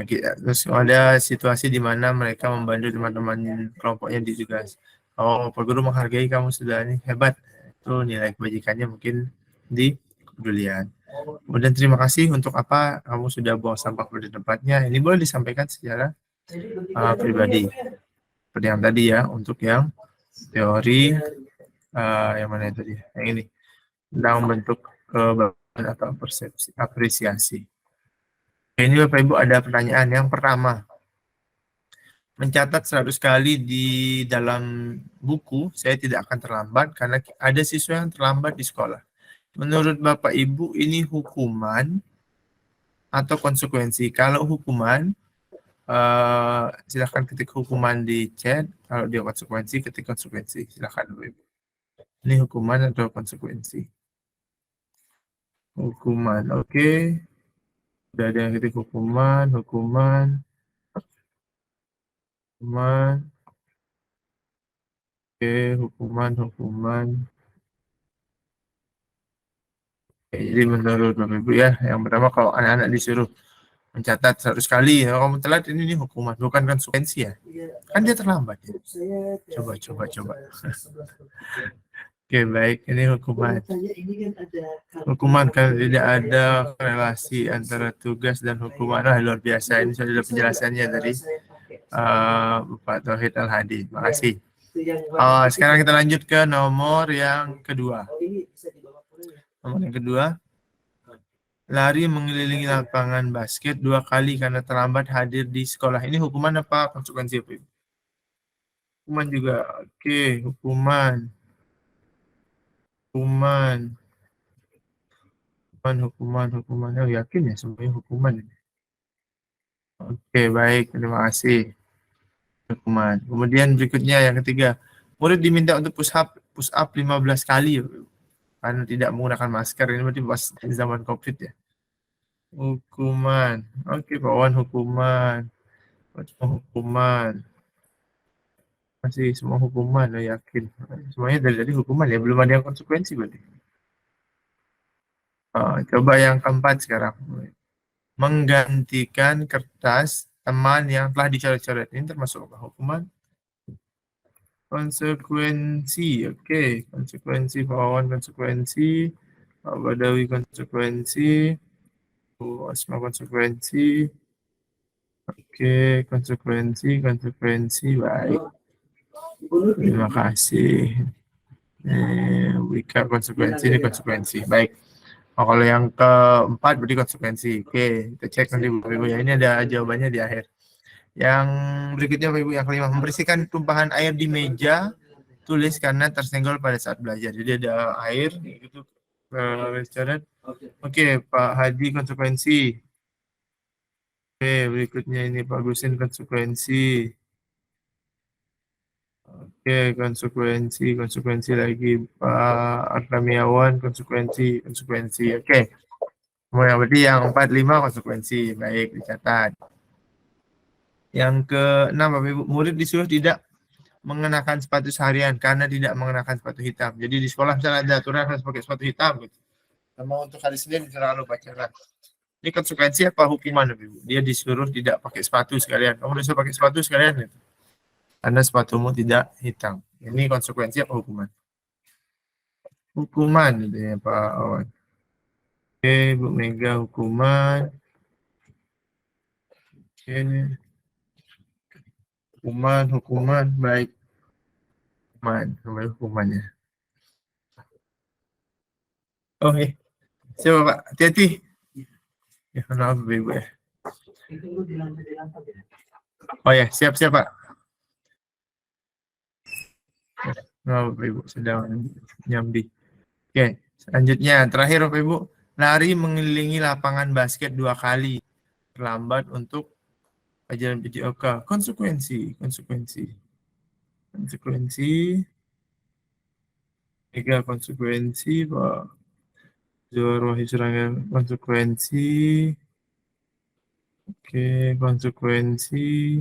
Terus ada situasi di mana mereka membantu teman-teman kelompoknya di tugas. Oh, Pak Guru menghargai kamu sudah ini hebat. Itu nilai kebajikannya mungkin di kepedulian. Kemudian terima kasih untuk apa kamu sudah buang sampah pada tempatnya. Ini boleh disampaikan secara pribadi. Seperti yang tadi ya, untuk yang teori Yang mana itu dia? Yang ini. Tentang bentuk kebanggaan atau persepsi, apresiasi. Ini Bapak Ibu ada pertanyaan yang pertama. Mencatat 100 kali di dalam buku, saya tidak akan terlambat karena ada siswa yang terlambat di sekolah. Menurut Bapak Ibu ini hukuman atau konsekuensi? Kalau hukuman, silahkan ketik hukuman di chat. Kalau dia konsekuensi, ketik konsekuensi. Silahkan Bapak Ibu. Ini hukuman atau konsekuensi? Hukuman, oke. Sudah ada yang ketik hukuman, hukuman. Oke, hukuman. Oke, jadi menurut Bapak Ibu ya, yang pertama kalau anak-anak disuruh mencatat 100 kali, kalau kamu telat ini hukuman, bukan konsekuensi ya. Kan dia terlambat ya. Coba. Oke, baik, ini hukuman. Hukuman kalau tidak ada relasi antara tugas dan hukuman. Luar biasa, ini sudah ada penjelasannya dari Bapak Tauhid Al-Hadi. Terima kasih. Sekarang kita lanjut ke nomor yang kedua. Nomor yang kedua, lari mengelilingi lapangan basket 2 kali karena terlambat hadir di sekolah. Ini hukuman apa konsekuensi? Hukuman juga. Oke, hukuman. Oh, yakin ya semuanya hukuman. Oke, baik. Terima kasih. Hukuman. Kemudian berikutnya yang ketiga, murid diminta untuk push up 15 kali karena tidak menggunakan masker. Ini berarti pas zaman COVID ya. Hukuman. Oke, Pak Wan, hukuman. Masih semua hukuman, yakin. Semuanya dari hukuman ya, belum ada yang konsekuensi berarti. Coba yang keempat sekarang. Menggantikan kertas teman yang telah dicoret-coret. Ini termasuk apa? Hukuman? Konsekuensi. Oke, konsekuensi. Pak Wawan konsekuensi. Pak Badawi konsekuensi. Bu Asma konsekuensi. Oke, konsekuensi. Baik. Terima kasih. Wika konsekuensi, ini konsekuensi. Baik. Kalau yang keempat berarti konsekuensi. Oke, kita cek nanti Bapak Ibu ya. Ini ada jawabannya di akhir. Yang berikutnya Bapak Ibu yang kelima, membersihkan tumpahan air di meja tulis karena tersenggol pada saat belajar. Jadi ada air itu Oke, Pak Hadi konsekuensi. Oke, berikutnya ini Pak Gusin konsekuensi. Oke, konsekuensi lagi Pak Artamiawan konsekuensi. Oke. Berarti yang 4, 5 konsekuensi. Baik, dicatat. Yang ke-6 Bapak Ibu, murid disuruh tidak mengenakan sepatu seharian karena tidak mengenakan sepatu hitam. Jadi di sekolah misalnya ada aturan harus pakai sepatu hitam gitu. Sama untuk hari Senin misalnya kalau upacara. Ini konsekuensi apa hukuman Bapak Ibu? Dia disuruh tidak pakai sepatu sekalian. Kamu disuruh pakai sepatu sekalian gitu. Karena sepatumu tidak hitam. Ini konsekuensi apa hukuman? Hukuman gitu ya Pak Awan. Oke, Bu Mega hukuman. Oke. Hukuman, baik. Hukumannya. Oke. Siapa Pak? Hati-hati. Ya, maaf Ibu ya. Oh ya, siap Pak. Maaf Ibu, sedang nyambi. Oke, selanjutnya terakhir Bapak Ibu, lari mengelilingi lapangan basket 2 kali. Terlambat untuk pelajaran PJOK. Konsekuensi. Tiga konsekuensi, Pak. Zuhur Wahid Surangga konsekuensi. Oke, konsekuensi.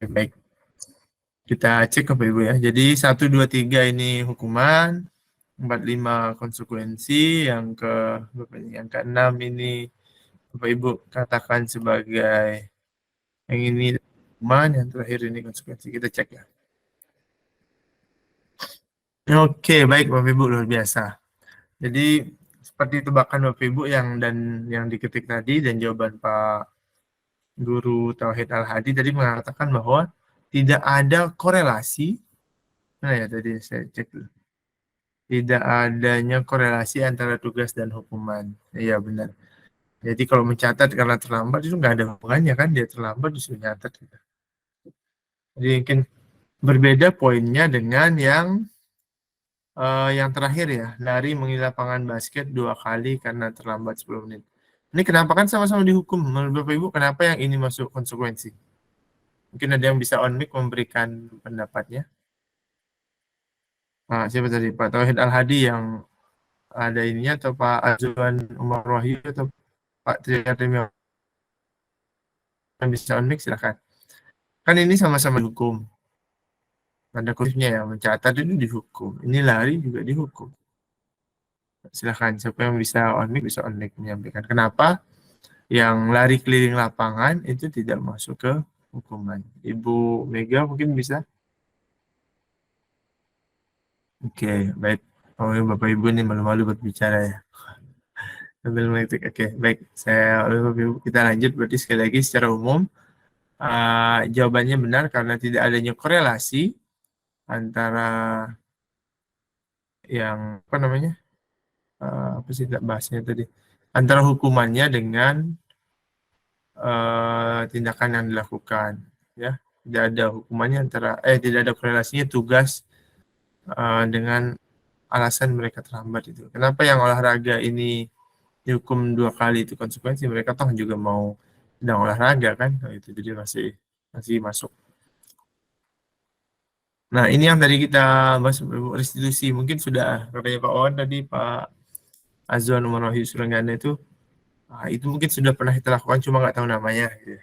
Baik. Kita cek Bapak Ibu ya. Jadi 1, 2, 3 ini hukuman, 4, 5 konsekuensi, yang ke-6 ini Bapak Ibu katakan sebagai yang ini hukuman, yang terakhir ini konsekuensi. Kita cek ya. Oke, baik Bapak Ibu, luar biasa. Jadi seperti tebakan Bapak Ibu yang diketik tadi dan jawaban Pak Guru Tauhid Al-Hadi tadi mengatakan bahwa tidak ada korelasi. Nah ya tadi saya cek dulu. Tidak adanya korelasi antara tugas dan hukuman. Iya benar. Jadi kalau mencatat karena terlambat itu nggak ada hubungannya kan, dia terlambat disuruh nyatat. Gitu. Jadi mungkin berbeda poinnya dengan yang terakhir ya, lari mengirim lapangan basket 2 kali karena terlambat 10 menit. Ini kenapa kan sama-sama dihukum? Menurut Bapak Ibu kenapa yang ini masuk konsekuensi? Mungkin ada yang bisa on mic memberikan pendapatnya. Nah, siapa tadi? Pak Tauhid Al-Hadi yang ada ininya atau Pak Azwan Umar Wahyu atau Pak Triadim yang bisa on mic silakan. Kan ini sama-sama dihukum. Tanda kutipnya ya, mencatat itu dihukum. Ini lari juga dihukum. Silakan siapa yang bisa on mic menyampaikan kenapa yang lari keliling lapangan itu tidak masuk ke hukuman. Ibu Mega mungkin bisa. Oke, baik. Oh, Bapak Ibu ini malu-malu berbicara ya. Sambil mengetik. Oke, baik. Kita lanjut berarti sekali lagi secara umum jawabannya benar karena tidak adanya korelasi antara yang apa namanya? Apa sih bahasnya tadi? Antara hukumannya dengan tindakan yang dilakukan, ya. Tidak ada hukumannya tidak ada korelasinya tugas dengan alasan mereka terlambat itu. Kenapa yang olahraga ini dihukum 2 kali itu konsekuensi? Mereka toh juga mau sedang olahraga kan, itu jadi masih masuk. Nah ini yang tadi kita bahas restitusi, mungkin sudah katanya Pak Wawan tadi, Pak Azwan Umar Wahyu Surenggana itu mungkin sudah pernah kita lakukan cuma nggak tahu namanya. Gitu.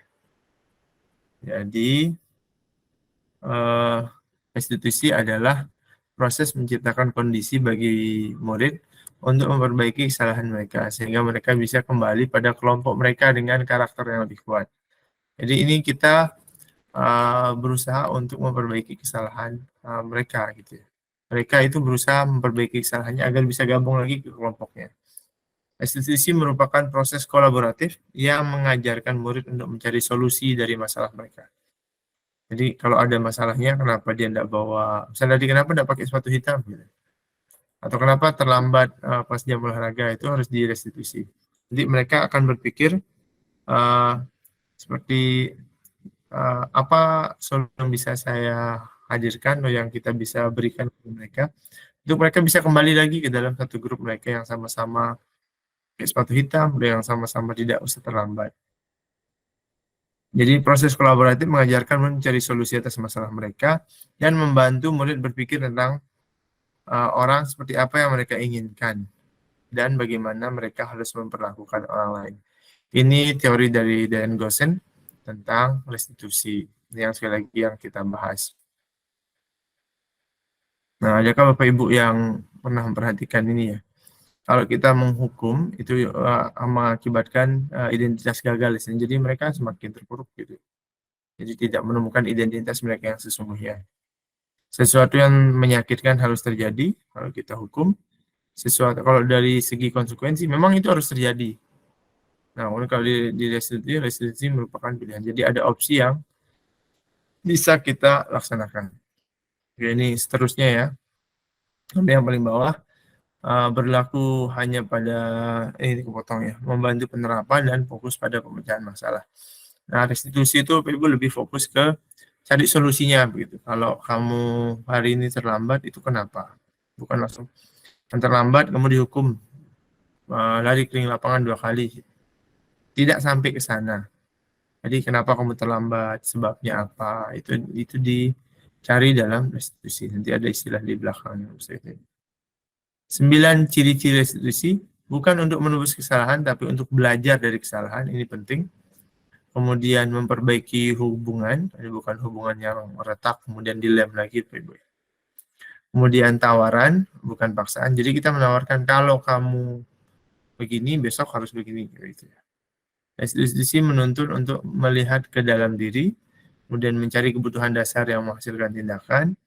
Jadi restitusi adalah proses menciptakan kondisi bagi murid untuk memperbaiki kesalahan mereka sehingga mereka bisa kembali pada kelompok mereka dengan karakter yang lebih kuat. Jadi ini kita berusaha untuk memperbaiki kesalahan mereka gitu ya. Mereka itu berusaha memperbaiki kesalahannya agar bisa gabung lagi ke kelompoknya. Restitusi merupakan proses kolaboratif yang mengajarkan murid untuk mencari solusi dari masalah mereka. Jadi kalau ada masalahnya, kenapa dia tidak bawa, misalnya tadi kenapa tidak pakai sepatu hitam, gitu. Atau kenapa terlambat pas jam olahraga, itu harus direstitusi. Jadi mereka akan berpikir seperti apa solusi yang bisa saya hadirkan atau yang kita bisa berikan kepada mereka, untuk mereka bisa kembali lagi ke dalam satu grup mereka yang sama-sama pakai sepatu hitam, yang sama-sama tidak usah terlambat. Jadi proses kolaboratif mengajarkan mencari solusi atas masalah mereka dan membantu murid berpikir tentang orang seperti apa yang mereka inginkan dan bagaimana mereka harus memperlakukan orang lain. Ini teori dari Dan Gosen tentang restitusi. Ini yang sekali lagi yang kita bahas. Nah, adakah Bapak Ibu yang pernah memperhatikan ini ya? Kalau kita menghukum itu mengakibatkan identitas gagal, jadi mereka semakin terpuruk gitu. Jadi tidak menemukan identitas mereka yang sesungguhnya. Sesuatu yang menyakitkan harus terjadi kalau kita hukum. Sesuatu kalau dari segi konsekuensi memang itu harus terjadi. Nah, kalau di restitusi merupakan pilihan. Jadi ada opsi yang bisa kita laksanakan. Oke, ini seterusnya ya. Sampai yang paling bawah. Berlaku hanya pada ini kepotong ya, membantu penerapan dan fokus pada pemecahan masalah. Nah, restitusi itu Ibu lebih fokus ke cari solusinya begitu. Kalau kamu hari ini terlambat itu kenapa? Bukan langsung yang terlambat kamu dihukum lari keliling lapangan 2 kali. Tidak sampai ke sana. Jadi kenapa kamu terlambat? Sebabnya apa? Itu dicari dalam restitusi. Nanti ada istilah di belakang. 9 ciri-ciri restitusi bukan untuk menebus kesalahan, tapi untuk belajar dari kesalahan. Ini penting. Kemudian memperbaiki hubungan, ini bukan hubungan yang retak, kemudian dilem lagi. Kemudian tawaran, bukan paksaan. Jadi kita menawarkan kalau kamu begini, besok harus begini. Gitu. Restitusi menuntut untuk melihat ke dalam diri, kemudian mencari kebutuhan dasar yang menghasilkan tindakan,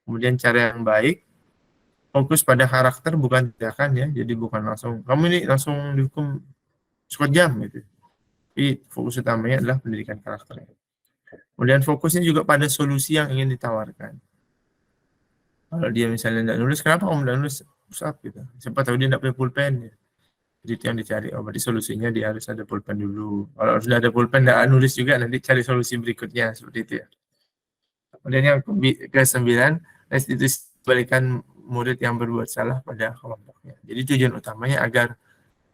kemudian cara yang baik, fokus pada karakter bukan tindakan ya, jadi bukan langsung kamu ini langsung dihukum sekejam gitu. Tapi fokus utamanya adalah pendidikan karakternya. Kemudian fokusnya juga pada solusi yang ingin ditawarkan. Kalau dia misalnya tidak nulis, kenapa kamu tidak nulis push up gitu? Siapa tahu dia tidak punya pulpen ya. Jadi itu yang dicari. Oh, berarti solusinya dia harus ada pulpen dulu. Kalau sudah ada pulpen, tidak nulis juga, nanti cari solusi berikutnya seperti itu ya. Kemudian yang ke-9, restitusi balikan murid yang berbuat salah pada kelompoknya. Jadi tujuan utamanya agar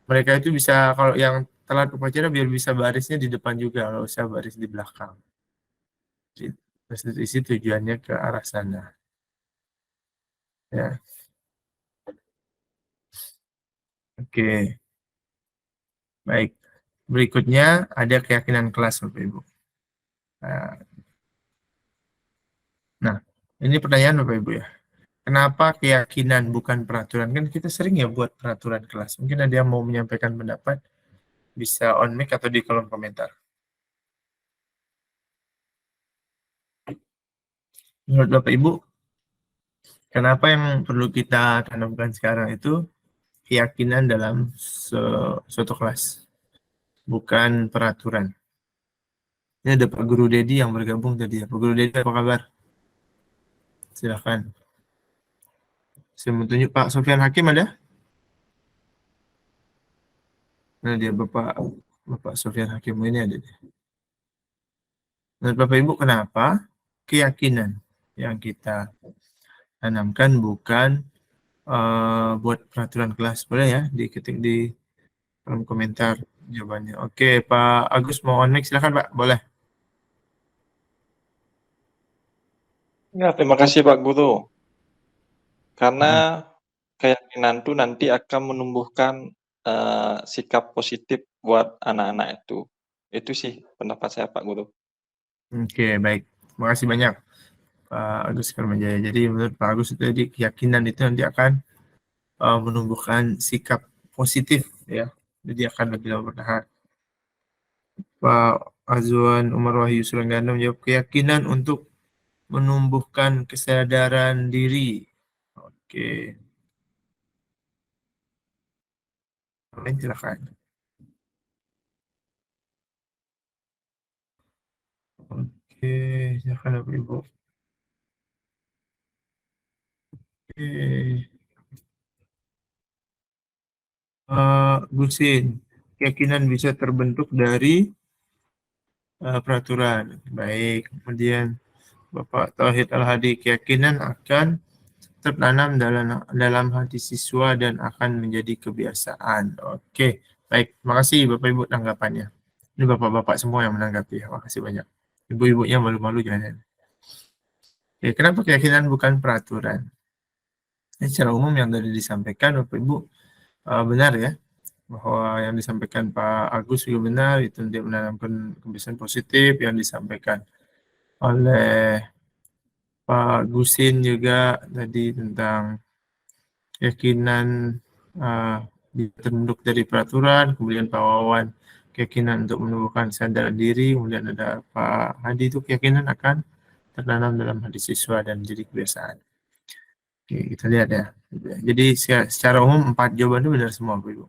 mereka itu bisa, kalau yang telat upacara biar bisa barisnya di depan juga, kalau usah baris di belakang. Jadi, restitusi tujuannya ke arah sana. Ya. Oke. Baik. Berikutnya ada keyakinan kelas Bapak Ibu. Nah, ini pertanyaan Bapak Ibu ya. Kenapa keyakinan bukan peraturan? Kan kita sering ya buat peraturan kelas. Mungkin ada yang mau menyampaikan pendapat, bisa on mic atau di kolom komentar. Menurut Bapak Ibu, kenapa yang perlu kita tanamkan sekarang itu keyakinan dalam suatu kelas, bukan peraturan? Ini ada Pak Guru Dedi yang bergabung tadi ya. Pak Guru Dedi, apa kabar? Silakan. Saya mau tunjuk Pak Sofyan Hakim ada? Nah dia Bapak Sofyan Hakim ini ada. Menurut Bapak Ibu, kenapa keyakinan yang kita tanamkan bukan buat peraturan kelas? Boleh ya diketik di kolom komentar jawabannya. Oke, Pak Agus mau on mic, silakan Pak, boleh. Ya, terima kasih Pak Guru. Karena keyakinan itu nanti akan menumbuhkan sikap positif buat anak-anak itu. Itu sih pendapat saya Pak Guru. Oke, baik. Terima kasih banyak Pak Agus Karmajaya. Jadi menurut Pak Agus itu tadi keyakinan itu nanti akan menumbuhkan sikap positif ya. Jadi akan lebih lama bertahan. Pak Azwan Umar Wahyu Sulanggana menjawab keyakinan untuk menumbuhkan kesadaran diri. Oke. Lain silakan. Oke, silakan Bapak Ibu. Oke. Gusin, keyakinan bisa terbentuk dari peraturan. Baik, kemudian Bapak Tauhid Al-Hadi, keyakinan akan tertanam dalam hati siswa dan akan menjadi kebiasaan. Oke, baik. Terima kasih Bapak Ibu tanggapannya. Ini Bapak-Bapak semua yang menanggapi. Terima kasih banyak. Ibu-ibunya malu-malu jangan. Oke, kenapa keyakinan bukan peraturan? Ini secara umum yang tadi disampaikan Bapak Ibu benar ya, bahwa yang disampaikan Pak Agus juga benar, itu dia menanamkan kebiasaan positif. Yang disampaikan oleh Pak Gusin juga tadi tentang keyakinan terbentuk dari peraturan, kemudian Pak Wawan keyakinan untuk menumbuhkan sadar diri, kemudian ada Pak Hadi itu keyakinan akan tertanam dalam hati siswa dan menjadi kebiasaan. Oke, kita lihat ya. Jadi secara umum 4 jawaban itu benar semua Bapak Ibu.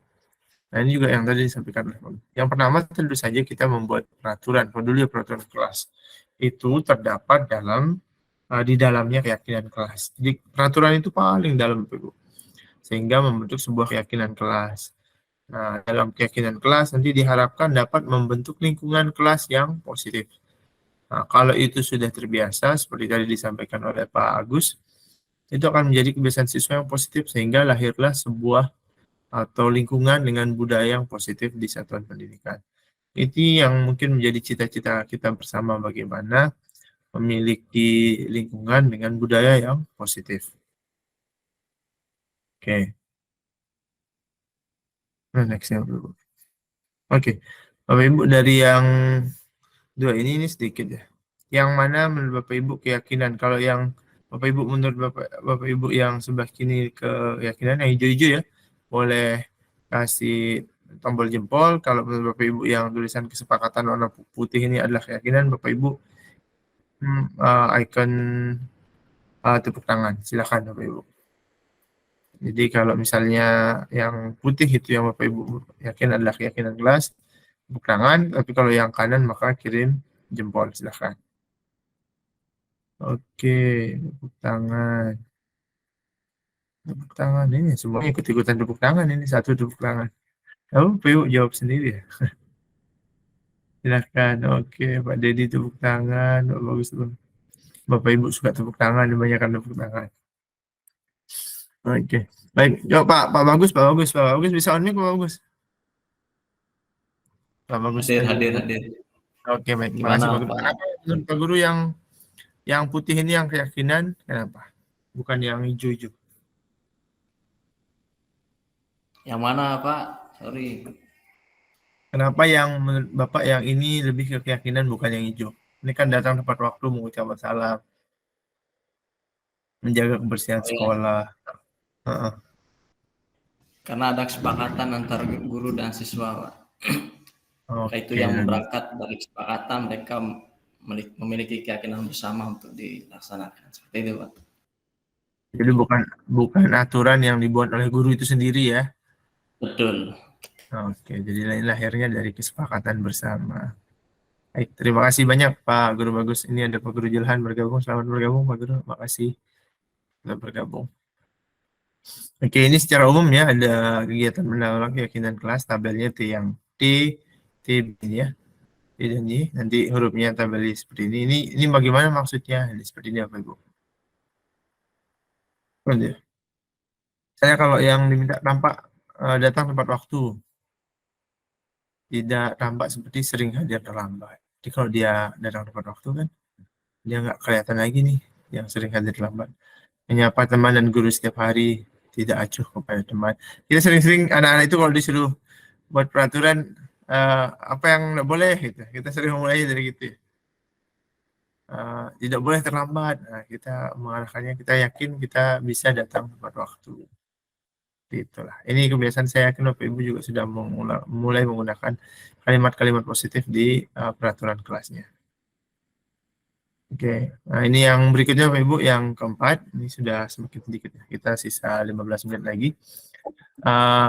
Nah ini juga yang tadi disampaikan oleh Pak. Yang pertama tentu saja kita membuat peraturan, peduli peraturan kelas. Itu terdapat di dalamnya keyakinan kelas. Jadi peraturan itu paling dalam Bapak Ibu. Sehingga membentuk sebuah keyakinan kelas. Nah, dalam keyakinan kelas nanti diharapkan dapat membentuk lingkungan kelas yang positif. Nah, kalau itu sudah terbiasa, seperti tadi disampaikan oleh Pak Agus, itu akan menjadi kebiasaan siswa yang positif, sehingga lahirlah sebuah atau lingkungan dengan budaya yang positif di satuan pendidikan. Itu yang mungkin menjadi cita-cita kita bersama, bagaimana memiliki lingkungan dengan budaya yang positif. Oke. Nah, next-nya dulu. Oke. Bapak Ibu dari yang dua ini sedikit ya. Yang mana menurut Bapak Ibu keyakinan? Kalau yang Bapak Ibu menurut Bapak Ibu yang sebelah kini keyakinan yang hijau-hijau ya, boleh kasih tombol jempol. Kalau menurut Bapak Ibu yang tulisan kesepakatan warna putih ini adalah keyakinan, Bapak Ibu icon tepuk tangan. Silakan Bapak Ibu. Jadi kalau misalnya yang putih itu yang Bapak Ibu yakin adalah keyakinan kelas, tepuk tangan. Tapi kalau yang kanan maka kirim jempol, silahkan. Oke, tepuk tangan. Tepuk tangan ini semuanya ikut-ikutan tepuk tangan ini, satu tepuk tangan. Kamu PU jawab sendiri ya? Silahkan. Oke, Pak Dedi tepuk tangan. Oh, bagus tuh. Bapak Ibu suka tepuk tangan, kebanyakan tepuk tangan. Oke, baik. Yuk Pak Bagus, Pak Bagus bisa on mic Pak Bagus. Pak Bagus. Hadir. Oke, baik. Terima Gimana, kasih Pak Guru. Pak? Kenapa menurut Pak Guru yang putih ini yang keyakinan? Kenapa? Bukan yang hijau-hijau. Yang mana, Pak? Sorry. Kenapa yang menurut Bapak yang ini lebih ke keyakinan bukan yang hijau? Ini kan datang tepat waktu mengucapkan salam, menjaga kebersihan sekolah. Heeh. Karena ada kesepakatan antara guru dan siswa, Pak. Itu yang berangkat dari kesepakatan mereka memiliki keyakinan bersama untuk dilaksanakan. Seperti itu, Pak. Jadi bukan aturan yang dibuat oleh guru itu sendiri ya? Betul. Oke, jadi ini lahirnya dari kesepakatan bersama. Baik, terima kasih banyak Pak Guru Bagus. Ini ada Pak Guru Jelhan bergabung. Selamat bergabung Pak Guru. Terima kasih sudah bergabung. Oke, ini secara umum ya ada kegiatan pendalaman keyakinan kelas. Tabelnya T yang T ya. T dan Y. Nanti hurufnya tabelnya seperti ini. Ini bagaimana maksudnya? Ini seperti ini apa Ibu? Saya kalau yang diminta tampak datang tepat waktu. Tidak tampak seperti sering hadir terlambat. Jadi kalau dia datang tepat waktu kan, dia nggak kelihatan lagi nih yang sering hadir terlambat. Menyapa teman dan guru setiap hari, tidak acuh kepada teman. Kita sering-sering anak-anak itu kalau disuruh buat peraturan apa yang nggak boleh, gitu. Kita sering memulainya dari gitu. Tidak boleh terlambat. Nah, kita mengarahkannya, kita yakin kita bisa datang tepat waktu. Itulah. Ini kebiasaan saya yakin Bapak Ibu juga sudah mulai menggunakan kalimat-kalimat positif di peraturan kelasnya. Oke, nah ini yang berikutnya Bapak Ibu, yang keempat, ini sudah semakin sedikit ya. Kita sisa 15 menit lagi.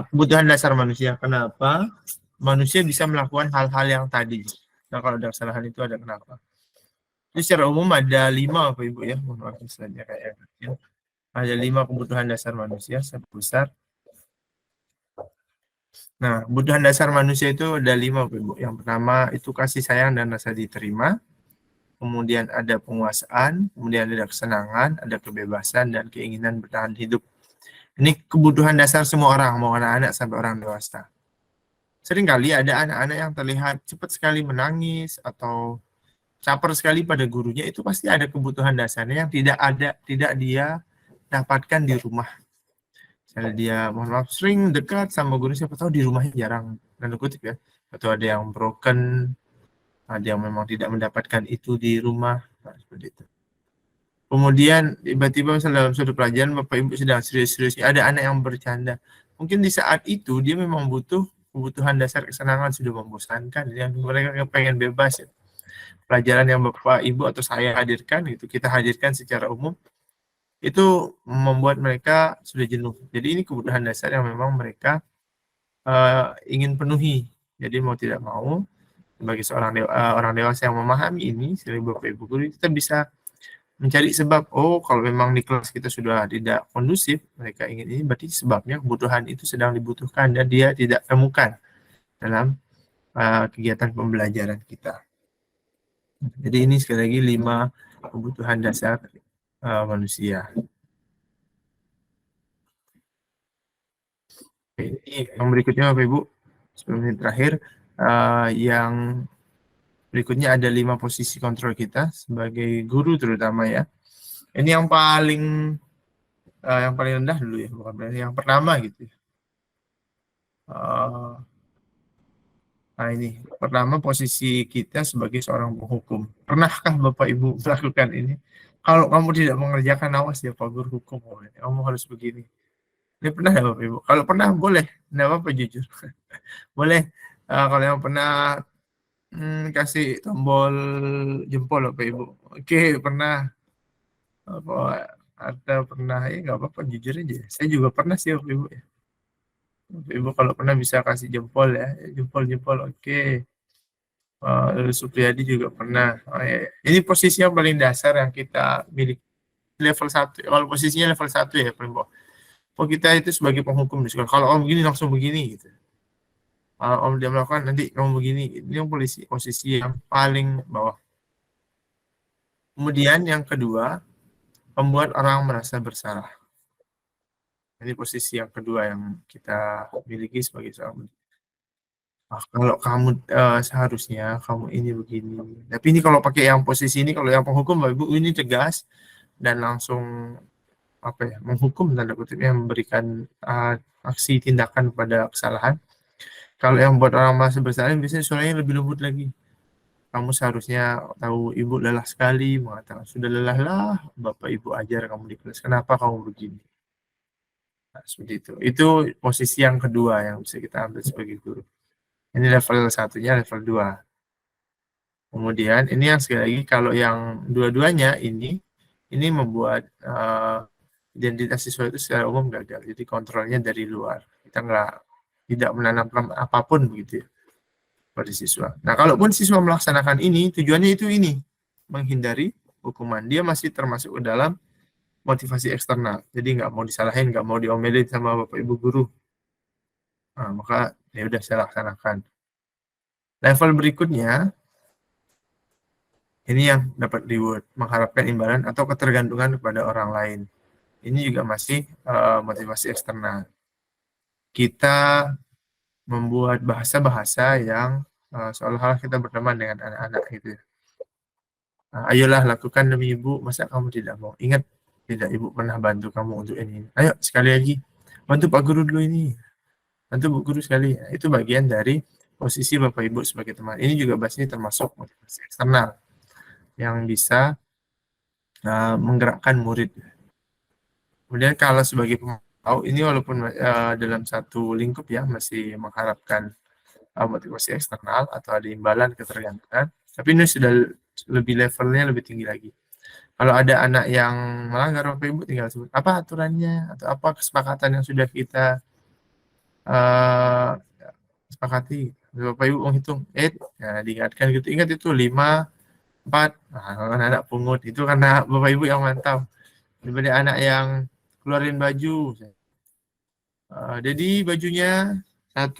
Kebutuhan dasar manusia. Kenapa manusia bisa melakukan hal-hal yang tadi? Nah, kalau ada kesalahan itu ada kenapa? Jadi secara umum ada 5 Bapak Ibu ya. Mohon maaf saja kayak kecil. Ada 5 kebutuhan dasar manusia sebesar. Nah, kebutuhan dasar manusia itu ada 5, Ibu. Yang pertama itu kasih sayang dan rasa diterima. Kemudian ada penguasaan, kemudian ada kesenangan, ada kebebasan, dan keinginan bertahan hidup. Ini kebutuhan dasar semua orang, mau anak-anak sampai orang dewasa. Seringkali ada anak-anak yang terlihat cepat sekali menangis atau caper sekali pada gurunya, itu pasti ada kebutuhan dasarnya yang tidak dia dapatkan di rumah. Misalnya dia, mohon maaf, sering dekat sama guru, siapa tahu di rumahnya jarang, dan kutip ya, atau ada yang broken, ada yang memang tidak mendapatkan itu di rumah, nah, seperti itu. Kemudian tiba-tiba misalnya dalam suatu pelajaran Bapak Ibu sedang serius-seriusnya, ada anak yang bercanda. Mungkin di saat itu dia memang butuh kebutuhan dasar kesenangan, sudah membosankan, yang mereka pengen bebas ya. Pelajaran yang Bapak Ibu atau saya hadirkan, itu kita hadirkan secara umum, itu membuat mereka sudah jenuh. Jadi ini kebutuhan dasar yang memang mereka ingin penuhi. Jadi mau tidak mau, sebagai seorang orang dewasa yang memahami ini, sebagai Bapak Ibu guru, kita bisa mencari sebab. Oh, kalau memang di kelas kita sudah tidak kondusif, mereka ingin ini, berarti sebabnya kebutuhan itu sedang dibutuhkan dan dia tidak temukan dalam kegiatan pembelajaran kita. Jadi ini sekali lagi 5 kebutuhan dasar manusia. Oke, ini yang berikutnya Bapak Ibu, sebelum ini terakhir, yang berikutnya ada 5 posisi kontrol kita sebagai guru terutama ya. Ini yang paling rendah dulu ya, bukan yang pertama gitu ya. Nah ini, pertama posisi kita sebagai seorang penghukum. Pernahkah Bapak Ibu melakukan ini? Kalau kamu tidak mengerjakan, awas ya Pak Guru hukum, kamu harus begini. Ini pernah ya Bapak Ibu? Kalau pernah boleh, tidak apa-apa jujur. Boleh, kalau yang pernah kasih tombol jempol Bapak Ibu. Oke, pernah. Atau pernah, ya nggak apa-apa, jujur aja. Saya juga pernah sih Bapak Ibu ya. Bapak Ibu kalau pernah bisa kasih jempol ya, jempol-jempol, oke. Supriyadi juga pernah. Ini posisi yang paling dasar yang kita miliki level 1. Kalau posisinya level 1 ya paling bawah. Oh, kita itu sebagai penghukum di sekolah. Kalau om begini langsung begini gitu. Kalau om dia melakukan nanti kamu begini. Ini yang posisi yang paling bawah. Kemudian yang kedua, membuat orang merasa bersalah. Ini posisi yang kedua yang kita miliki sebagai seorang kalau kamu seharusnya kamu ini begini. Tapi ini kalau pakai yang posisi ini, kalau yang penghukum, Bapak Ibu, ini tegas dan langsung menghukum tanda kutip yang memberikan aksi tindakan pada kesalahan. Kalau yang buat orang merasa bersalah biasanya suaranya lebih lembut lagi. Kamu seharusnya tahu ibu lelah sekali, mengatakan sudah lelah lah, Bapak Ibu ajar kamu di kelas. Kenapa kamu begini? Nah, seperti itu. Itu posisi yang kedua yang bisa kita ambil sebagai guru. Ini level 1-nya, level 2. Kemudian ini yang sekali lagi kalau yang dua-duanya ini membuat identitas siswa itu secara umum gagal. Jadi kontrolnya dari luar. Kita tidak menanamkan apapun begitu ya pada siswa. Nah, kalaupun siswa melaksanakan ini, tujuannya itu ini, menghindari hukuman. Dia masih termasuk ke dalam motivasi eksternal. Jadi nggak mau disalahin, nggak mau diomelin sama Bapak Ibu guru. Nah, maka ya udah saya laksanakan. Level berikutnya, ini yang dapat reward, mengharapkan imbalan atau ketergantungan kepada orang lain. Ini juga masih motivasi eksternal. Kita membuat bahasa-bahasa yang seolah-olah kita berteman dengan anak-anak gitu ya. Ayolah lakukan demi ibu, masa kamu tidak mau? Ingat, tidak ibu pernah bantu kamu untuk ini. Ayo sekali lagi, bantu Pak Guru dulu ini. Bantu Bu Guru sekali. Itu bagian dari posisi Bapak Ibu sebagai teman. Ini juga bahasanya termasuk motivasi eksternal yang bisa menggerakkan murid. Kemudian kalau sebagai pemantau, ini walaupun dalam satu lingkup ya, masih mengharapkan motivasi eksternal atau ada imbalan ketergantungan, tapi ini sudah lebih levelnya lebih tinggi lagi. Kalau ada anak yang melanggar, Bapak Ibu tinggal sebut apa aturannya atau apa kesepakatan yang sudah kita sepakati. Bapak Ibu menghitung, diingatkan gitu, ingat itu 5, 4, anak pungut, itu karena Bapak Ibu yang mantau. Daripada anak yang keluarin baju, jadi bajunya 1,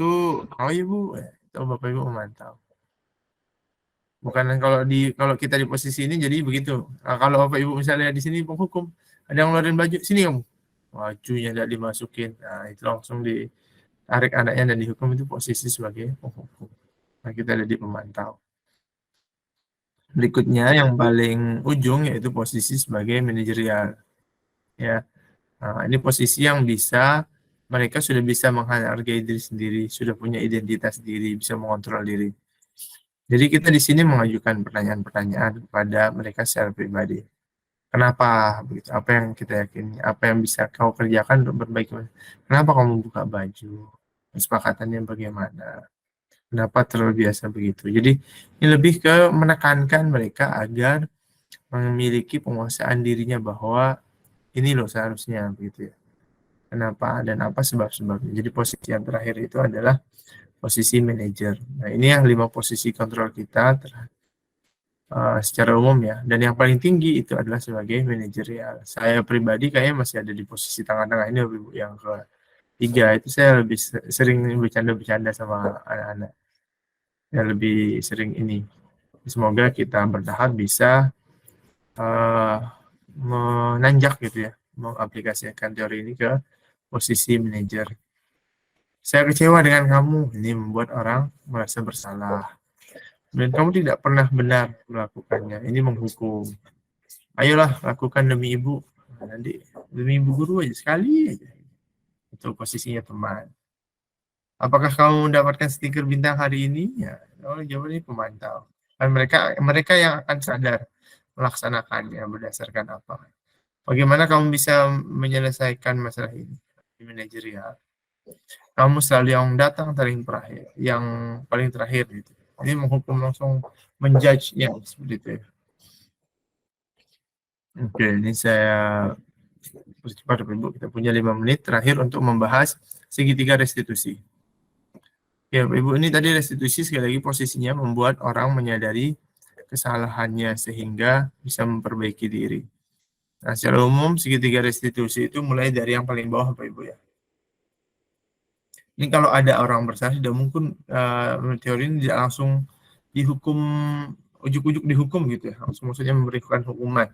oh Ibu, itu Bapak Ibu memantau. Bukan kalau kita di posisi ini jadi begitu. Kalau Bapak Ibu misalnya di sini penghukum, ada yang ngeluarin baju, sini kamu. Bajunya tidak dimasukin. Nah, itu langsung ditarik anaknya dan dihukum, itu posisi sebagai penghukum. Nah, kita jadi pemantau. Berikutnya yang paling ujung yaitu posisi sebagai manajerial. Ya. Nah, ini posisi yang mereka sudah bisa menghargai diri sendiri, sudah punya identitas diri, bisa mengontrol diri. Jadi kita di sini mengajukan pertanyaan-pertanyaan kepada mereka secara pribadi. Kenapa begitu? Apa yang kita yakini? Apa yang bisa kau kerjakan untuk berbaik? Kenapa kamu buka baju? Kesepakatannya bagaimana? Kenapa terlalu biasa begitu? Jadi ini lebih ke menekankan mereka agar memiliki penguasaan dirinya bahwa ini loh seharusnya begitu ya. Kenapa dan apa sebab-sebabnya. Jadi posisi yang terakhir itu adalah posisi manajer. Nah, ini yang 5 posisi kontrol kita secara umum ya. Dan yang paling tinggi itu adalah sebagai manajerial. Saya pribadi kayaknya masih ada di posisi tengah-tengah ini, yang ketiga. Itu saya lebih sering bercanda-bercanda sama anak-anak. Ya, lebih sering ini. Semoga kita bertahap bisa menanjak gitu ya, mengaplikasikan teori ini ke posisi manajer. Saya kecewa dengan kamu, ini membuat orang merasa bersalah. Dan kamu tidak pernah benar melakukannya, ini menghukum. Ayolah, lakukan demi ibu. Nanti demi ibu guru aja, sekali aja. Itu posisinya teman. Apakah kamu mendapatkan stiker bintang hari ini? Ya, jawabannya pemantau. Dan mereka yang akan sadar melaksanakannya berdasarkan apa. Bagaimana kamu bisa menyelesaikan masalah ini? Di manajerial. Kamu selalu yang datang paling terakhir gitu. Ini menghukum langsung menjudge yang seperti itu ya. Oke, ini saya percepat Ibu. Kita punya 5 menit terakhir untuk membahas segitiga restitusi. Ya, Bapak Ibu, ini tadi restitusi sekali lagi posisinya membuat orang menyadari kesalahannya sehingga bisa memperbaiki diri. Nah, secara umum segitiga restitusi itu mulai dari yang paling bawah, Bapak Ibu ya. Ini kalau ada orang bersalah, tidak mungkin menurut teori ini tidak langsung dihukum, ujuk-ujuk dihukum gitu ya, langsung maksudnya memberikan hukuman.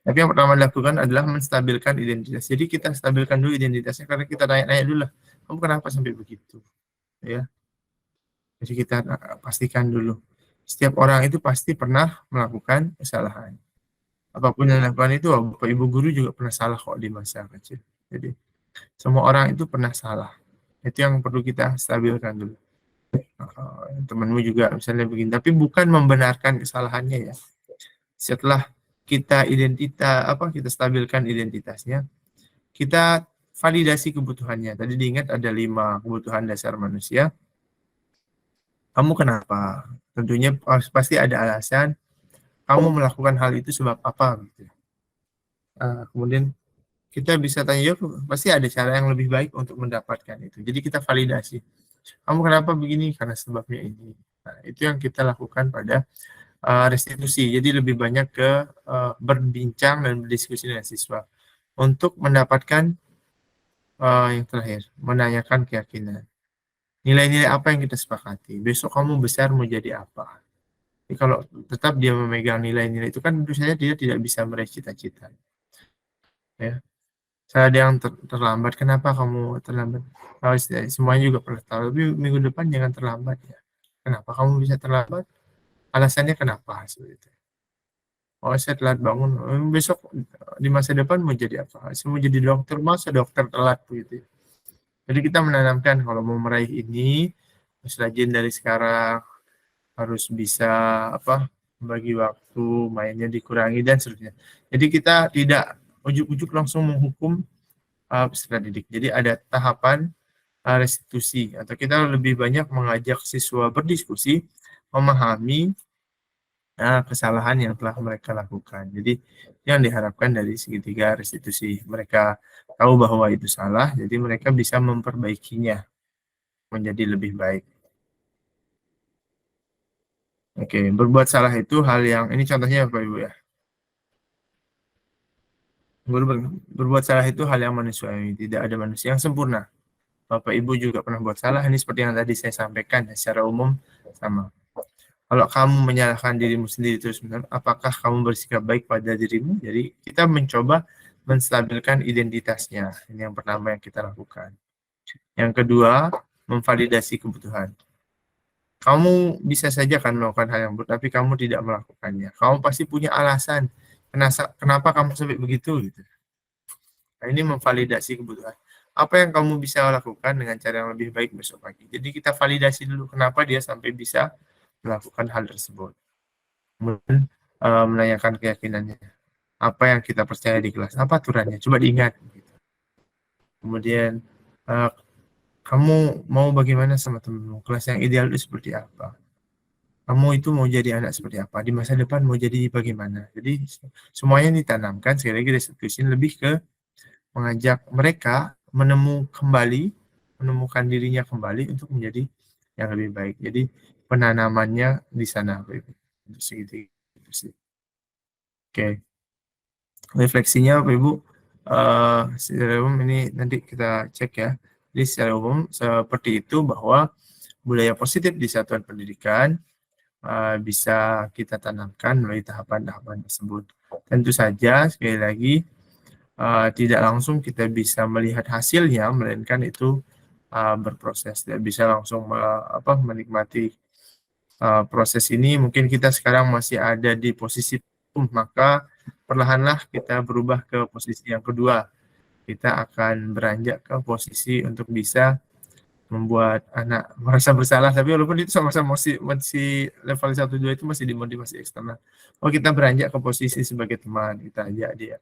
Tapi yang pertama dilakukan adalah menstabilkan identitas. Jadi kita stabilkan dulu identitasnya, karena kita tanya-tanya dulu lah, kamu kenapa sampai begitu? Ya. Jadi kita pastikan dulu. Setiap orang itu pasti pernah melakukan kesalahan. Apapun yang dilakukan itu, Bapak Ibu guru juga pernah salah kok di masa kecil. Jadi semua orang itu pernah salah. Itu yang perlu kita stabilkan dulu. Temanmu juga misalnya begini, tapi bukan membenarkan kesalahannya ya. Setelah kita kita stabilkan identitasnya, kita validasi kebutuhannya. Tadi diingat ada 5 kebutuhan dasar manusia. Kamu kenapa? Tentunya pasti ada alasan kamu melakukan hal itu sebab apa gitu. Kemudian kita bisa tanya jawab, pasti ada cara yang lebih baik untuk mendapatkan itu. Jadi kita validasi. Kamu kenapa begini? Karena sebabnya ini. Nah, itu yang kita lakukan pada restitusi. Jadi lebih banyak ke berbincang dan berdiskusi dengan siswa untuk mendapatkan yang terakhir, menanyakan keyakinan. Nilai-nilai apa yang kita sepakati? Besok kamu besar mau jadi apa? Jadi kalau tetap dia memegang nilai-nilai itu kan tentu saja dia tidak bisa meraih cita-cita. Ya. Saya ada yang terlambat, kenapa kamu terlambat? Semuanya juga pernah tahu, tapi minggu depan jangan terlambat ya. Kenapa kamu bisa terlambat? Alasannya kenapa? Seperti itu. Oh, saya telat bangun. Besok di masa depan mau jadi apa? Saya mau jadi dokter, masa dokter telat begitu. Jadi kita menanamkan kalau mau meraih ini harus rajin dari sekarang, harus bisa membagi waktu, mainnya dikurangi dan seterusnya. Jadi kita tidak ujuk-ujuk langsung menghukum peserta didik. Jadi ada tahapan restitusi atau kita lebih banyak mengajak siswa berdiskusi, memahami kesalahan yang telah mereka lakukan. Jadi yang diharapkan dari segitiga restitusi, mereka tahu bahwa itu salah, jadi mereka bisa memperbaikinya menjadi lebih baik. Oke, berbuat salah itu hal yang, ini contohnya Bapak Ibu ya. Berbuat salah itu hal yang manusiawi, tidak ada manusia yang sempurna. Bapak Ibu juga pernah buat salah, ini seperti yang tadi saya sampaikan, secara umum sama. Kalau kamu menyalahkan dirimu sendiri terus-menerus, apakah kamu bersikap baik pada dirimu? Jadi kita mencoba menstabilkan identitasnya. Ini yang pertama yang kita lakukan. Yang kedua, memvalidasi kebutuhan. Kamu bisa saja kan melakukan hal yang buruk, tapi kamu tidak melakukannya. Kamu pasti punya alasan kenapa kamu sampai begitu gitu. Nah, ini memvalidasi kebutuhan. Apa yang kamu bisa lakukan dengan cara yang lebih baik besok pagi. Jadi kita validasi dulu kenapa dia sampai bisa melakukan hal tersebut. Kemudian menanyakan keyakinannya. Apa yang kita percaya di kelas? Apa aturannya? Coba diingat. Kemudian kamu mau bagaimana sama temanmu? Kelas yang ideal itu seperti apa? Kamu itu mau jadi anak seperti apa? Di masa depan mau jadi bagaimana? Jadi semuanya ditanamkan, sekali lagi restitusi lebih ke mengajak mereka menemukan dirinya kembali untuk menjadi yang lebih baik. Jadi penanamannya di sana. Oke. Refleksinya Bapak Ibu, secara umum ini nanti kita cek ya. Jadi secara umum seperti itu bahwa budaya positif di satuan pendidikan bisa kita tanamkan melalui tahapan-tahapan tersebut. Tentu saja sekali lagi tidak langsung kita bisa melihat hasilnya, melainkan itu berproses. Tidak bisa langsung menikmati proses ini. Mungkin kita sekarang masih ada di posisi maka perlahanlah kita berubah ke posisi yang kedua. Kita akan beranjak ke posisi untuk bisa membuat anak merasa bersalah, tapi walaupun itu sama-sama masih level 1-2 itu masih dimotivasi eksternal. Oh, kita beranjak ke posisi sebagai teman, kita ajak dia.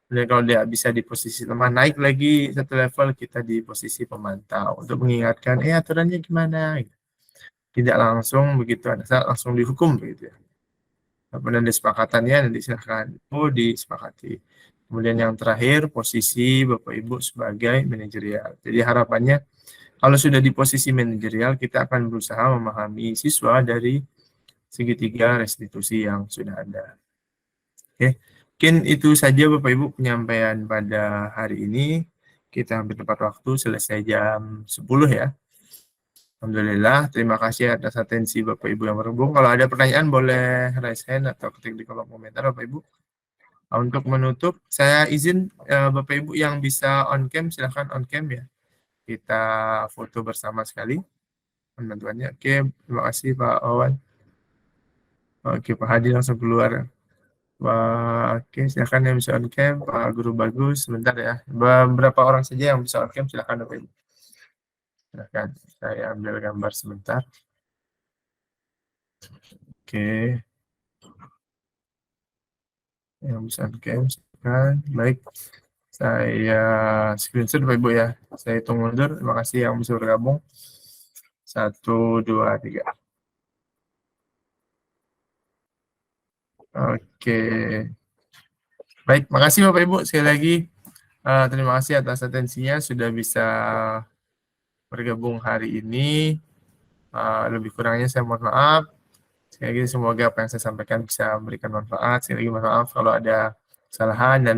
Dan kalau dia bisa di posisi teman, naik lagi satu level, kita di posisi pemantau untuk mengingatkan, aturannya gimana? Tidak langsung begitu, langsung dihukum begitu ya. Kemudian disepakatannya nanti silahkan disepakati. Kemudian yang terakhir posisi Bapak Ibu sebagai manajerial. Jadi harapannya kalau sudah di posisi manajerial, kita akan berusaha memahami siswa dari segitiga restitusi yang sudah ada. Oke, mungkin itu saja Bapak Ibu penyampaian pada hari ini. Kita hampir tepat waktu, selesai jam 10 ya. Alhamdulillah, terima kasih atas atensi Bapak Ibu yang berhubung. Kalau ada pertanyaan boleh raise hand atau ketik di kolom komentar Bapak Ibu. Untuk menutup, saya izin Bapak Ibu yang bisa on cam, silahkan on cam ya. Kita foto bersama sekali. Bantuannya. Oke, terima kasih Pak Owan. Oke, Pak Hadi langsung keluar. Wah, oke, silakan yang bisa on cam, Pak Guru Bagus, sebentar ya. Beberapa orang saja yang bisa on cam, silakan Bapak Ibu. Silakan, saya ambil gambar sebentar. Oke. Yang bisa on cam, silakan. Baik, saya screenshot Bapak Ibu ya. Saya hitung mundur, terima kasih yang bisa bergabung. 1, 2, 3. Oke. Baik, makasih Bapak Ibu sekali lagi. Terima kasih atas atensinya sudah bisa bergabung hari ini. Lebih kurangnya saya mohon maaf. Sekali lagi semoga apa yang saya sampaikan bisa memberikan manfaat. Sekali lagi mohon maaf kalau ada kesalahan dan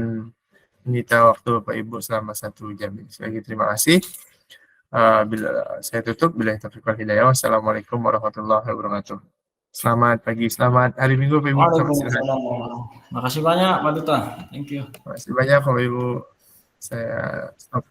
menyita waktu Bapak Ibu selama 1 jam ini. Sekali lagi terima kasih. Bila saya tutup, bila taufiq wal hidayah. Wassalamualaikum warahmatullahi wabarakatuh. Selamat pagi, selamat hari Minggu Bapak Ibu. Waalaikumsalam. Makasih banyak Pak Duta. Thank you. Terima kasih banyak Bapak Ibu. Saya stop.